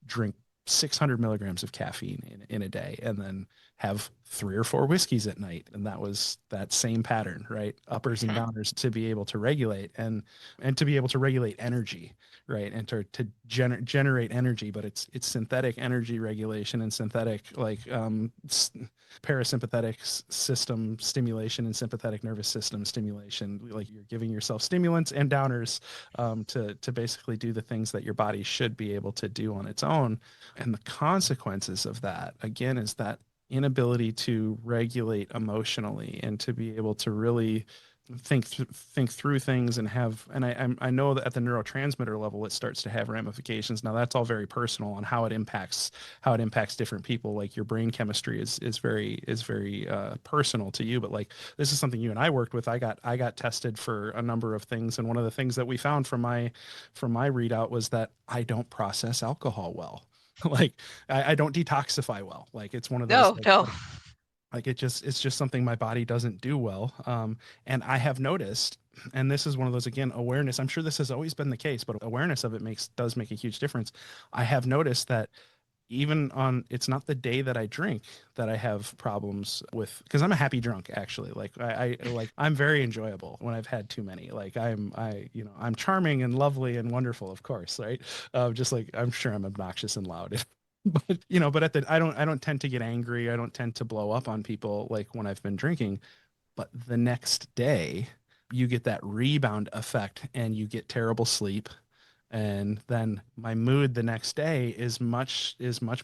drink 600 milligrams of caffeine in a day and then have 3 or 4 whiskeys at night. And that was that same pattern, right? Uppers and downers to be able to regulate and to be able to regulate energy, right? And to generate energy, but it's synthetic energy regulation and synthetic parasympathetic system stimulation and sympathetic nervous system stimulation. Like you're giving yourself stimulants and downers to basically do the things that your body should be able to do on its own. And the consequences of that, again, is that inability to regulate emotionally and to be able to really think through things and I know that at the neurotransmitter level it starts to have ramifications. Now that's all very personal on how it impacts different people. Like your brain chemistry is very personal to you, but like this is something you and I worked with. I got tested for a number of things, and one of the things that we found from my readout was that I don't process alcohol well. Like I don't detoxify well. Like it's one of those No. like it's just something my body doesn't do well. And I have noticed, and this is one of those, again, awareness. I'm sure this has always been the case, but awareness of it does make a huge difference. I have noticed that even on, it's not the day that I drink that I have problems with, because I'm a happy drunk actually. Like I'm very enjoyable when I've had too many. Like I'm charming and lovely and wonderful, of course, right? Just like I'm sure I'm obnoxious and loud. But I don't tend to get angry. I don't tend to blow up on people like when I've been drinking. But the next day, you get that rebound effect and you get terrible sleep, and then my mood the next day is much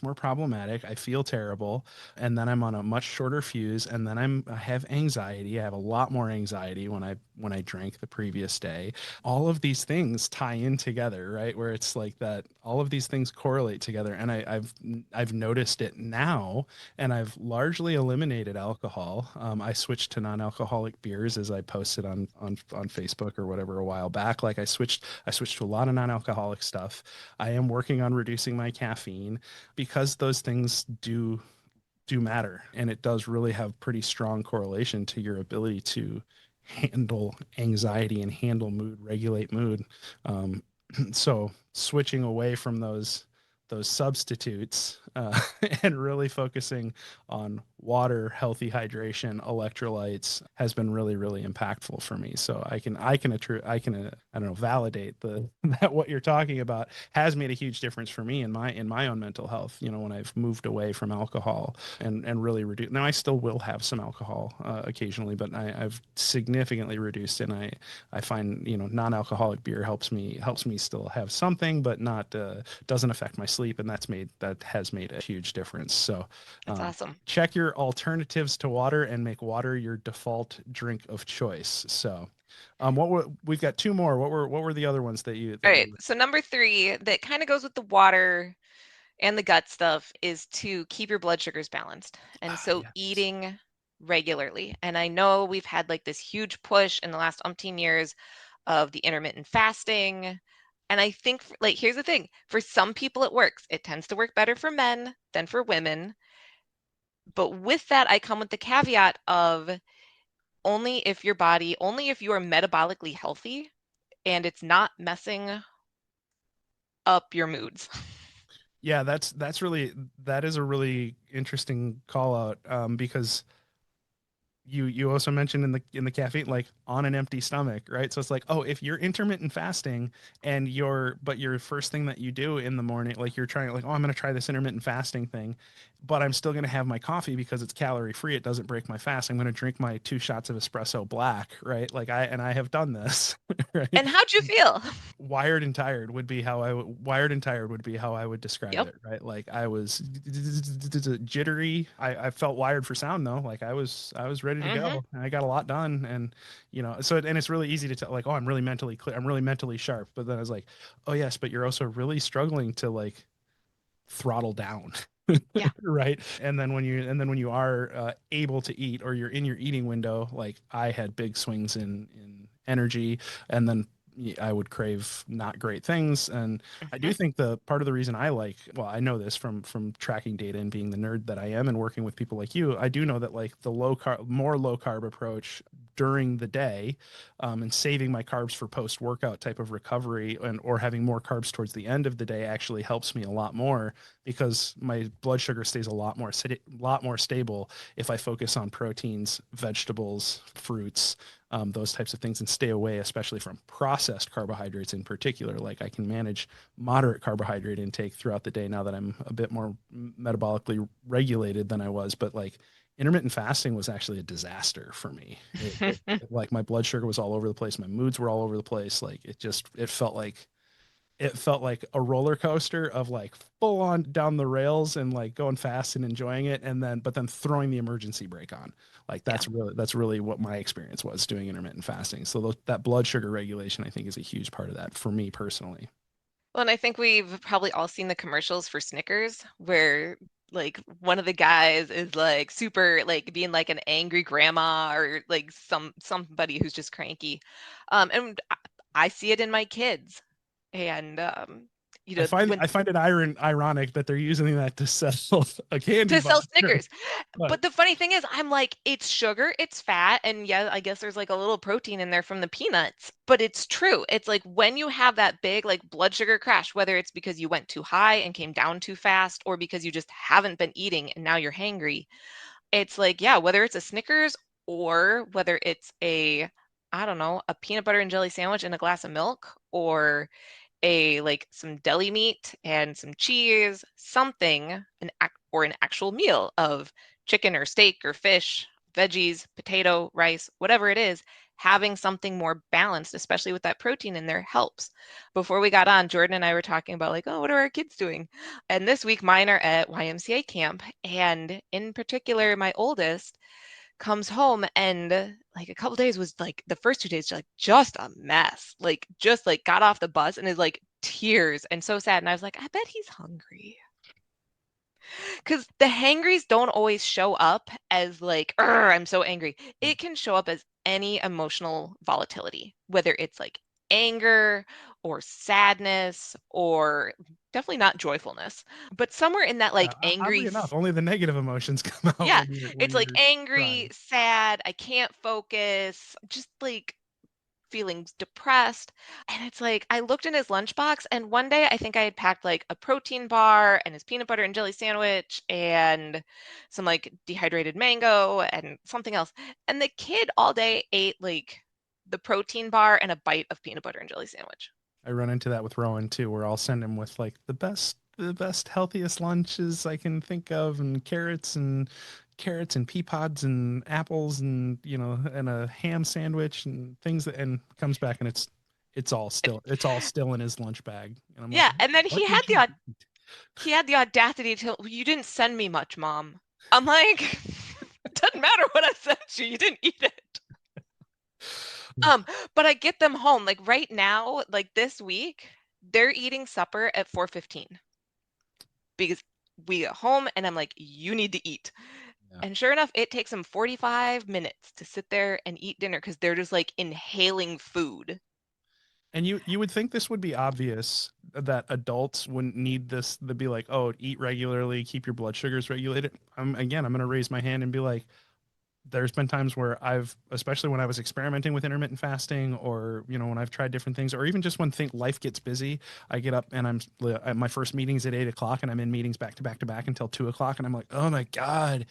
more problematic. I feel terrible, and then I'm on a much shorter fuse, and then I have anxiety. I have a lot more anxiety when I drank the previous day. All of these things tie in together, right? Where it's like that all of these things correlate together, and I've noticed it now, and I've largely eliminated alcohol. I switched to non-alcoholic beers, as I posted on Facebook or whatever a while back. Like I switched to a lot of non-alcoholic stuff. I am working on reducing my caffeine, because those things do matter, and it does really have pretty strong correlation to your ability to handle anxiety and handle mood, regulate mood. So switching away from those those substitutes and really focusing on water, healthy hydration, electrolytes has been really, really impactful for me. So I don't know, validate the that what you're talking about has made a huge difference for me in my own mental health. You know, when I've moved away from alcohol and really reduced. Now I still will have some alcohol occasionally, but I've significantly reduced, and I find, you know, non-alcoholic beer helps me still have something, but not doesn't affect my sleep, and that has made a huge difference. So That's awesome. check your alternatives to water and make water your default drink of choice. So we've got two more. What were the other ones that you All right. So number 3 that kind of goes with the water and the gut stuff is to keep your blood sugars balanced. And so yes. eating regularly. And I know we've had like this huge push in the last umpteen years of the intermittent fasting. And I think, like, here's the thing, for some people it works. It tends to work better for men than for women. But with that, I come with the caveat of only if you are metabolically healthy and it's not messing up your moods. Yeah, that is a really interesting call out, because you also mentioned in the caffeine, like on an empty stomach, right? So it's like, oh, if you're intermittent fasting and your first thing that you do in the morning, like you're trying, like, oh, I'm going to try this intermittent fasting thing, but I'm still going to have my coffee because it's calorie free, it doesn't break my fast, I'm going to drink my 2 shots of espresso black, right? Like I have done this. Right? And how'd you feel? Wired and tired would be how I would describe Yep. it, right? Like I was jittery. I felt wired for sound though. Like I was ready to Mm-hmm. go. I got a lot done, and and it's really easy to tell, like, oh, I'm really mentally clear, I'm really mentally sharp. But then I was like, oh yes, but you're also really struggling to like throttle down. Yeah. Right. And then when you are able to eat, or you're in your eating window, like I had big swings in energy, and then I would crave not great things. And I do Mm-hmm. think the part of the reason well, I know this from tracking data and being the nerd that I am and working with people like you, I do know that like the more low carb approach during the day, and saving my carbs for post workout type of recovery, or having more carbs towards the end of the day actually helps me a lot more, because my blood sugar stays a lot more stable if I focus on proteins, vegetables, fruits, those types of things, and stay away, especially from processed carbohydrates in particular. Like I can manage moderate carbohydrate intake throughout the day now that I'm a bit more metabolically regulated than I was. But like intermittent fasting was actually a disaster for me. Like my blood sugar was all over the place. My moods were all over the place. Like it felt like a roller coaster of like full on down the rails and like going fast and enjoying it, and then throwing the emergency brake on. Like Yeah. that's really what my experience was doing intermittent fasting. So that blood sugar regulation, I think, is a huge part of that for me personally. Well, and I think we've probably all seen the commercials for Snickers where like one of the guys is like super like being like an angry grandma or like somebody who's just cranky. And I see it in my kids. And I find when I find it ironic that they're using that to sell a candy to sell bar. Snickers. But But the funny thing is, I'm like, it's sugar, it's fat, and yeah, I guess there's like a little protein in there from the peanuts. But it's true. It's like when you have that big like blood sugar crash, whether it's because you went too high and came down too fast, or because you just haven't been eating and now you're hangry, it's like, yeah, whether it's a Snickers or whether it's I don't know, a peanut butter and jelly sandwich and a glass of milk, or like some deli meat and some cheese, something, or an actual meal of chicken or steak or fish, veggies, potato, rice, whatever it is, having something more balanced, especially with that protein in there, helps. Before we got on, Jordan and I were talking about like, oh, what are our kids doing? And this week mine are at YMCA camp, and in particular, my oldest comes home and like a couple days was like the first 2 days like just a mess, like just like got off the bus and is like tears and so sad, and I was like, I bet he's hungry, because the hangries don't always show up as like, I'm so angry. It can show up as any emotional volatility, whether it's like anger or sadness or definitely not joyfulness, but somewhere in that like oddly angry. enough, only the negative emotions come out Yeah, when you're when it's like you're angry, crying. sad, I can't focus, just like feeling depressed. And it's like, I looked in his lunchbox, and one day I think I had packed like a protein bar and his peanut butter and jelly sandwich and some like dehydrated mango and something else. And the kid all day ate like the protein bar and a bite of peanut butter and jelly sandwich. I run into that with Rowan too, where I'll send him with like the best, healthiest lunches I can think of, and carrots and pea pods and apples and and a ham sandwich and things that, and comes back and it's all still in his lunch bag. And I'm like, Yeah, and then what did you eat? he had the audacity to, you didn't send me much, Mom. I'm like, doesn't matter what I sent you, you didn't eat it. But I get them home like right now, like this week, they're eating supper at 4:15 because we get home and I'm like, you need to eat. Yeah. And sure enough, it takes them 45 minutes to sit there and eat dinner because they're just like inhaling food. And you would think this would be obvious that adults wouldn't need this to be like, oh, eat regularly, keep your blood sugars regulated. I'm going to raise my hand and be like, there's been times where especially when I was experimenting with intermittent fasting, or when I've tried different things, or even just when life gets busy, I get up and my first meeting's at 8 o'clock, and I'm in meetings back to back to back until 2 o'clock, and I'm like, oh my god,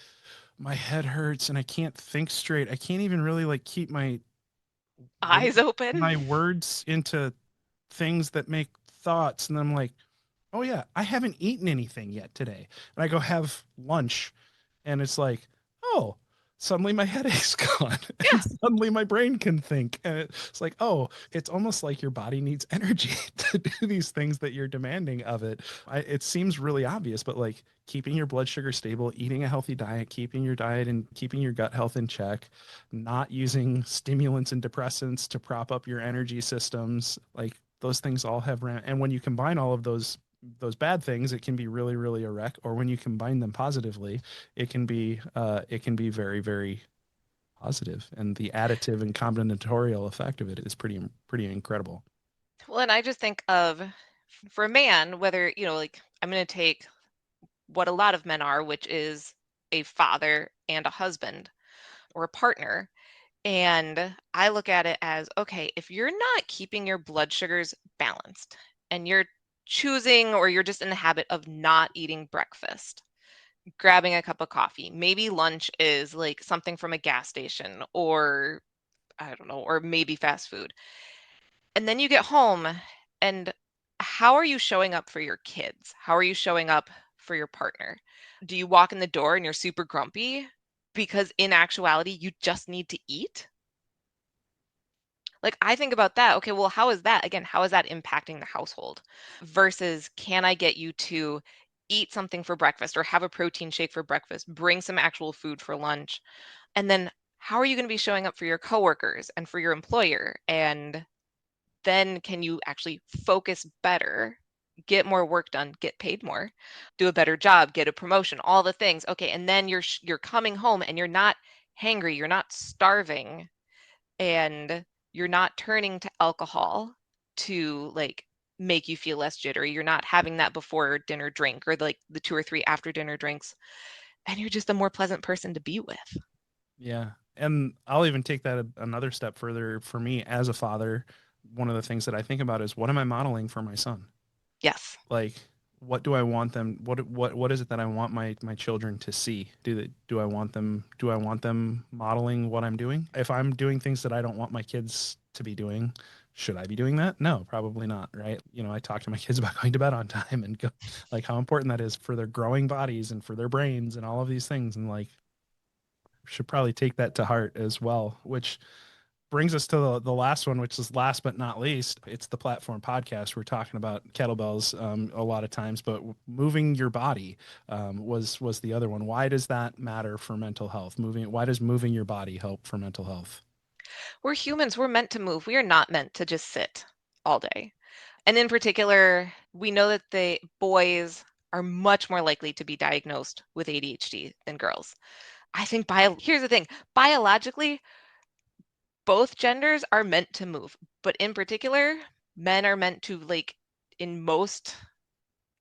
my head hurts and I can't think straight. I can't even really like keep Eyes open. my words into things that make thoughts. And I'm like, oh yeah, I haven't eaten anything yet today. And I go have lunch, and it's like, oh, suddenly my headache's gone. Yeah. And suddenly my brain can think. And it's like, oh, it's almost like your body needs energy to do these things that you're demanding of it. It seems really obvious, but like keeping your blood sugar stable, eating a healthy diet, keeping your diet and keeping your gut health in check, not using stimulants and depressants to prop up your energy systems, like those things all have and when you combine all of those bad things, it can be really, really a wreck. Or when you combine them positively, it can be very, very positive. And the additive and combinatorial effect of it is pretty incredible. Well, and I just think of, for a man, whether, like I'm going to take what a lot of men are, which is a father and a husband or a partner. And I look at it as, okay, if you're not keeping your blood sugars balanced and you're choosing, or you're just in the habit of not eating breakfast, grabbing a cup of coffee, maybe lunch is like something from a gas station, or I don't know, or maybe fast food. And then you get home, and how are you showing up for your kids? How are you showing up for your partner? Do you walk in the door and you're super grumpy because in actuality you just need to eat? Like, I think about that. Okay, well, how is that, again, how is that impacting the household? Versus, can I get you to eat something for breakfast, or have a protein shake for breakfast, bring some actual food for lunch? And then how are you going to be showing up for your coworkers and for your employer? And then can you actually focus better, get more work done, get paid more, do a better job, get a promotion, all the things. Okay, and then you're coming home and you're not hangry, you're not starving, and you're not turning to alcohol to like make you feel less jittery. You're not having that before dinner drink, or like the 2 or 3 after dinner drinks, and you're just a more pleasant person to be with. Yeah. And I'll even take that another step further. For me as a father, one of the things that I think about is, what am I modeling for my son? Yes. Like, what do I want them, what is it that I want my children to see? Do I want them modeling what I'm doing? If I'm doing things that I don't want my kids to be doing, should I be doing that? No, probably not, right? I talk to my kids about going to bed on time, and like how important that is for their growing bodies and for their brains and all of these things, and like should probably take that to heart as well. Which brings us to the last one, which is last but not least. It's the platform podcast. We're talking about kettlebells a lot of times, but moving your body was the other one. Why does that matter for mental health? Why does moving your body help for mental health? We're humans, we're meant to move. We are not meant to just sit all day. And in particular, we know that the boys are much more likely to be diagnosed with ADHD than girls. I think here's the thing, biologically, both genders are meant to move, but in particular, men are meant to, like, in most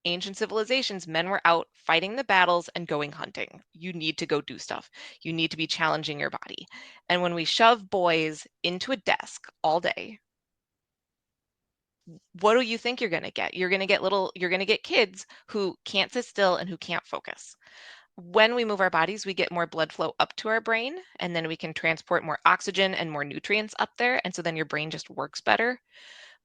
Ancient civilizations, men were out fighting the battles and going hunting. You need to go do stuff. You need to be challenging your body. And when we shove boys into a desk all day, what do you think you're going to get? You're going to get kids who can't sit still and who can't focus. When we move our bodies, we get more blood flow up to our brain, and then we can transport more oxygen and more nutrients up there. And so then your brain just works better.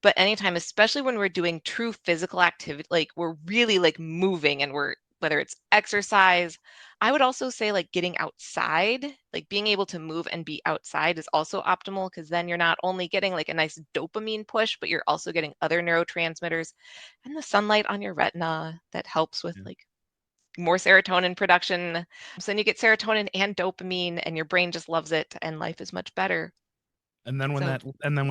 But anytime, especially when we're doing true physical activity, like we're really like moving and whether it's exercise, I would also say like getting outside, like being able to move and be outside is also optimal, because then you're not only getting like a nice dopamine push, but you're also getting other neurotransmitters and the sunlight on your retina that helps with like more serotonin production. So then you get serotonin and dopamine and your brain just loves it and life is much better. And then when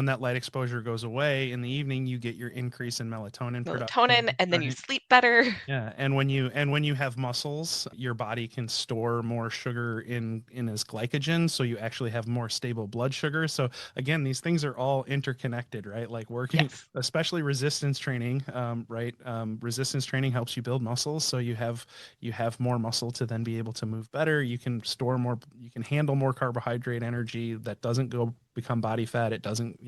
that light exposure goes away in the evening, you get your increase in melatonin Melatonin, production. and then you Right? sleep better. Yeah, and when you have muscles, your body can store more sugar in as glycogen, so you actually have more stable blood sugar. So again, these things are all interconnected, right? Like working, Yes. especially resistance training, right? Resistance training helps you build muscles, so you have more muscle to then be able to move better. You can store more, you can handle more carbohydrate energy that doesn't go become body fat. It doesn't,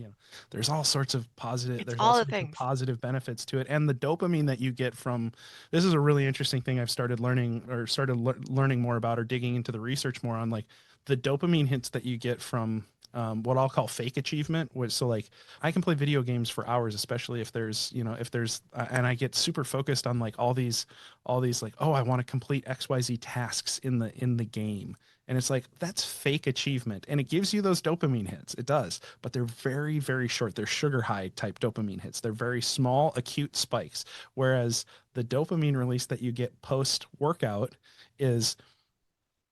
there's all sorts of positive, It's there's all all the sorts of things. positive benefits to it. And the dopamine that you get from, this is a really interesting thing I've started learning or started learning more about or digging into the research more on, like the dopamine hits that you get from what I'll call fake achievement. Which, so like I can play video games for hours, especially and I get super focused on like all these like, oh, I want to complete XYZ tasks in the game. And it's like, that's fake achievement. And it gives you those dopamine hits. It does. But they're very, very short. They're sugar high type dopamine hits. They're very small, acute spikes. Whereas the dopamine release that you get post workout is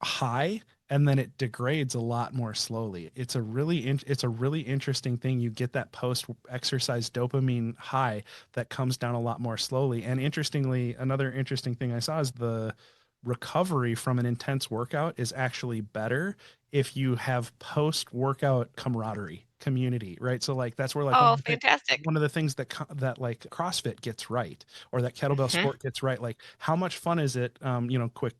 high, and then it degrades a lot more slowly. It's a really interesting thing. You get that post exercise dopamine high that comes down a lot more slowly. And interestingly, another interesting thing I saw is the recovery from an intense workout is actually better if you have post workout camaraderie, community, right? So like that's where like Oh, fantastic. one of the things that like CrossFit gets right, or that kettlebell Hmm. sport gets right. Like how much fun is it, quick,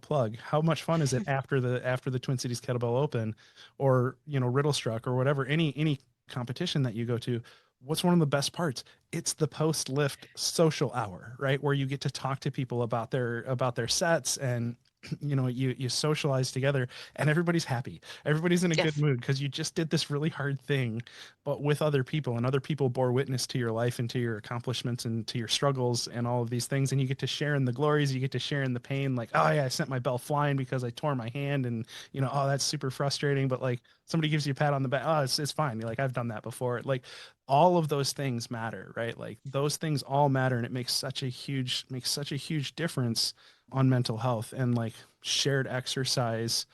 plug, how much fun is it after the Twin Cities Kettlebell Open, or Riddle Struck, or whatever, any competition that you go to? What's one of the best parts? It's the post lift social hour, right, where you get to talk to people about their sets, and you socialize together, and everybody's happy, everybody's in a good Yes. mood, because you just did this really hard thing, but with other people, and other people bore witness to your life and to your accomplishments and to your struggles and all of these things, and you get to share in the glories, you get to share in the pain, like, oh yeah, I sent my bell flying because I tore my hand, and oh, that's super frustrating, but like somebody gives you a pat on the back, oh, it's fine, like I've done that before. Like all of those things matter, right? Like those things all matter, and it makes such a huge difference on mental health. And like shared exercise,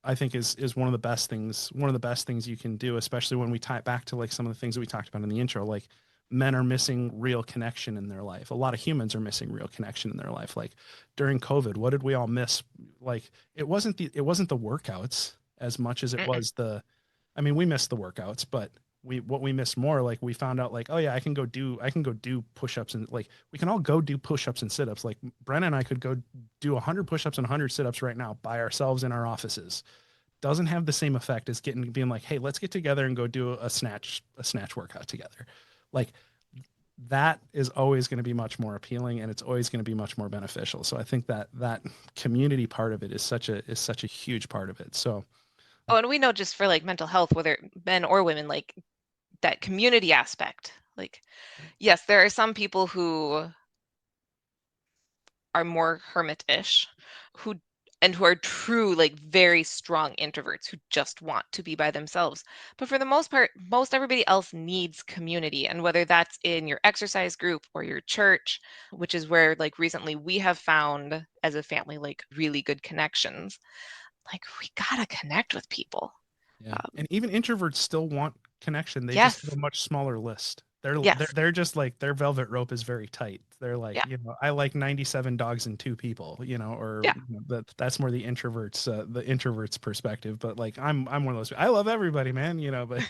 I think is one of the best things you can do, especially when we tie it back to like some of the things that we talked about in the intro. Like men are missing real connection in their life. A lot of humans are missing real connection in their life. Like during COVID, what did we all miss? Like it wasn't the workouts as much as it Mm-mm. was I mean, we missed the workouts, but what we missed more, like we found out like, oh yeah, I can go do push-ups, and like we can all go do push-ups and sit-ups. Like Brenna and I could go do 100 push-ups and 100 sit-ups right now by ourselves in our offices. Doesn't have the same effect as being like, hey, let's get together and go do a snatch workout together. Like that is always going to be much more appealing, and it's always going to be much more beneficial. So I think that community part of it is such a huge part of it. So Oh, and we know just for like mental health, whether men or women, like that community aspect. Like, yes, there are some people who are more hermit-ish, who who are true, like very strong introverts who just want to be by themselves. But for the most part, most everybody else needs community. And whether that's in your exercise group or your church, which is where like recently we have found as a family like really good connections. Like we gotta connect with people. yeah, Um, and even introverts still want connection. They just have yes, a much smaller list. Yes. They're just like their velvet rope is very tight. They're like, Yeah. I like 97 dogs and two people, or Yeah. that's more the introverts perspective. But like I'm one of those. I love everybody, man, but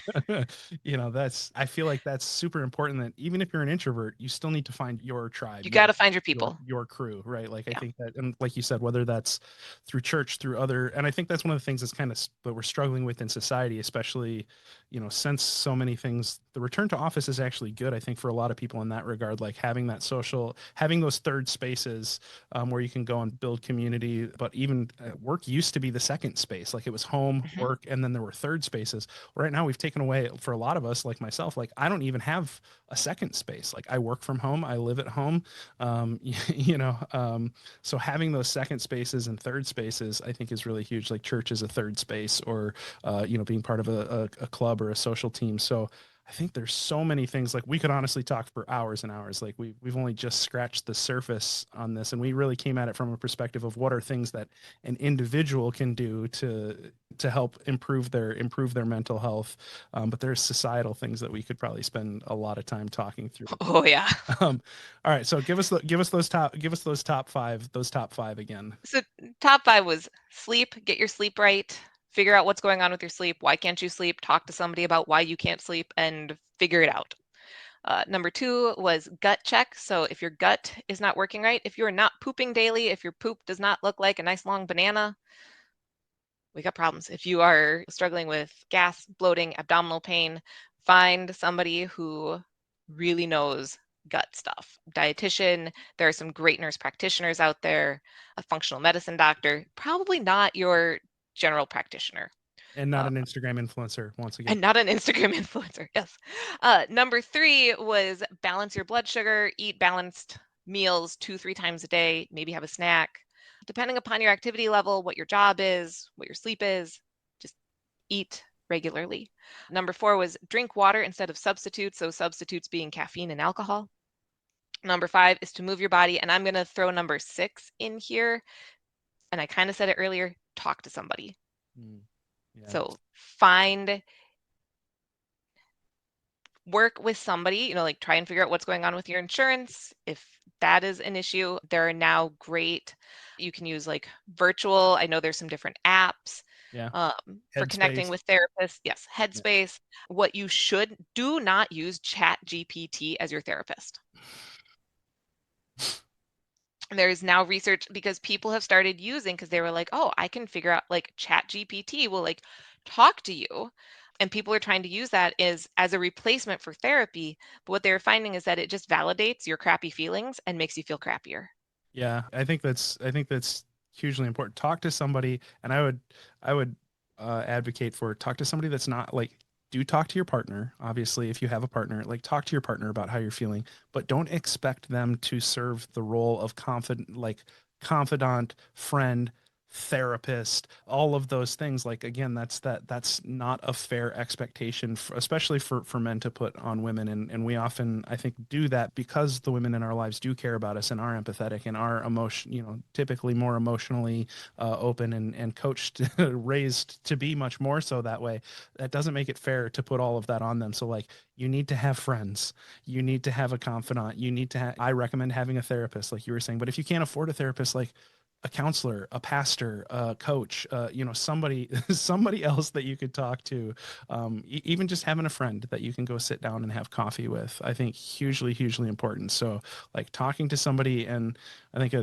that's I feel like that's super important that even if you're an introvert, you still need to find your tribe, You got to find your people. your crew, right? Like I Yeah. think that, and like you said, whether that's through church, through other, and I think that's one of the things that's kind of that we're struggling with in society, especially since so many things, the return to office is actually good, I think, for a lot of people in that regard, like having that having those third spaces where you can go and build community. But even work used to be the second space, like it was home, Mm-hmm. work, and then there were third spaces. Right now, we've taken away, for a lot of us, like myself, like I don't even have a second space. Like I work from home, I live at home, so having those second spaces and third spaces, I think, is really huge. Like church is a third space, or being part of a club or a social team. So I think there's so many things. Like we could honestly talk for hours and hours. Like we've only just scratched the surface on this, and we really came at it from a perspective of what are things that an individual can do to help improve their mental health. But there's societal things that we could probably spend a lot of time talking through. Oh yeah. All right, so give us those top five again. So top 5 was sleep, get your sleep right, figure out what's going on with your sleep, why can't you sleep, talk to somebody about why you can't sleep, and figure it out. Number 2 was gut check. So if your gut is not working right, if you're not pooping daily, if your poop does not look like a nice long banana, we got problems. If you are struggling with gas, bloating, abdominal pain, find somebody who really knows gut stuff. Dietitian, there are some great nurse practitioners out there, a functional medicine doctor, probably not your general practitioner. And not Uh, an Instagram influencer, once again. and not an Instagram influencer. Yes. Number 3 was balance your blood sugar, eat balanced meals 2-3 times a day, maybe have a snack. Depending upon your activity level, what your job is, what your sleep is, just eat regularly. Number 4 was drink water instead of substitutes, so substitutes being caffeine and alcohol. Number 5 is to move your body, and I'm going to throw number 6 in here, and I kind of said it earlier, talk to somebody. Yeah. So work with somebody, like try and figure out what's going on with your insurance. If that is an issue, there are now you can use like virtual. I know there's some different apps for connecting with therapists. Yes, Headspace. Yeah. What you should do not use Chat GPT as your therapist. There is now research because people have started using, because they were like, oh, I can figure out, like Chat GPT will like talk to you. And people are trying to use that as a replacement for therapy. But what they're finding is that it just validates your crappy feelings and makes you feel crappier. Yeah, I think that's hugely important. Talk to somebody, and I would advocate for talk to somebody that's not like, do talk to your partner. Obviously, if you have a partner, like talk to your partner about how you're feeling, but don't expect them to serve the role of confidant, friend, therapist, all of those things. Like again, that's not a fair expectation, especially for men to put on women. And we often, I think, do that because the women in our lives do care about us and are empathetic and are typically more emotionally open and coached, raised to be much more so that way. That doesn't make it fair to put all of that on them. So like, you need to have friends, you need to have a confidant, I recommend having a therapist, like you were saying. But if you can't afford a therapist, like a counselor, a pastor, a coach, somebody somebody else that you could talk to, even just having a friend that you can go sit down and have coffee with, I think hugely important. So like talking to somebody, and I think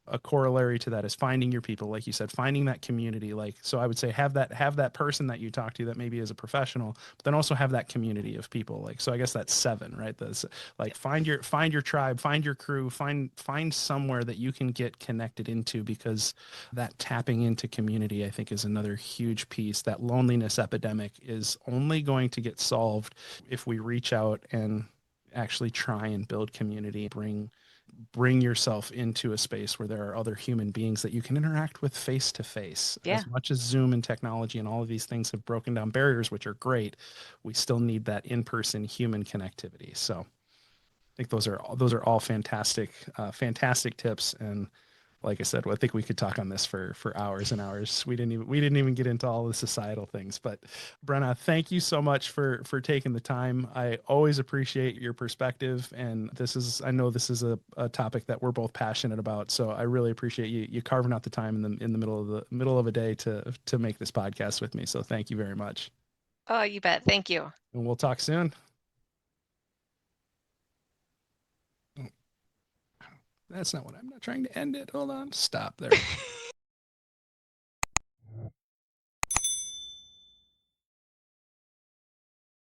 a corollary to that is finding your people, like you said, finding that community. Like, so I would say have that person that you talk to that maybe is a professional, but then also have that community of people. Like, so I guess that's 7, right? That's like, find your tribe, find your crew, find somewhere that you can get connected into, because that tapping into community, I think, is another huge piece. That loneliness epidemic is only going to get solved if we reach out and actually try and build community, bring yourself into a space where there are other human beings that you can interact with face to face. As much as Zoom and technology and all of these things have broken down barriers, which are great, we still need that in-person human connectivity. So I think those are all fantastic tips. And like I said, I think we could talk on this for hours and hours. We didn't even get into all the societal things. But Brenna, thank you so much for taking the time. I always appreciate your perspective, and I know this is a topic that we're both passionate about. So I really appreciate you carving out the time in the middle of a day to make this podcast with me. So thank you very much. Oh, you bet. Thank you. And we'll talk soon. That's not what I'm not trying to end it. Hold on. Stop there.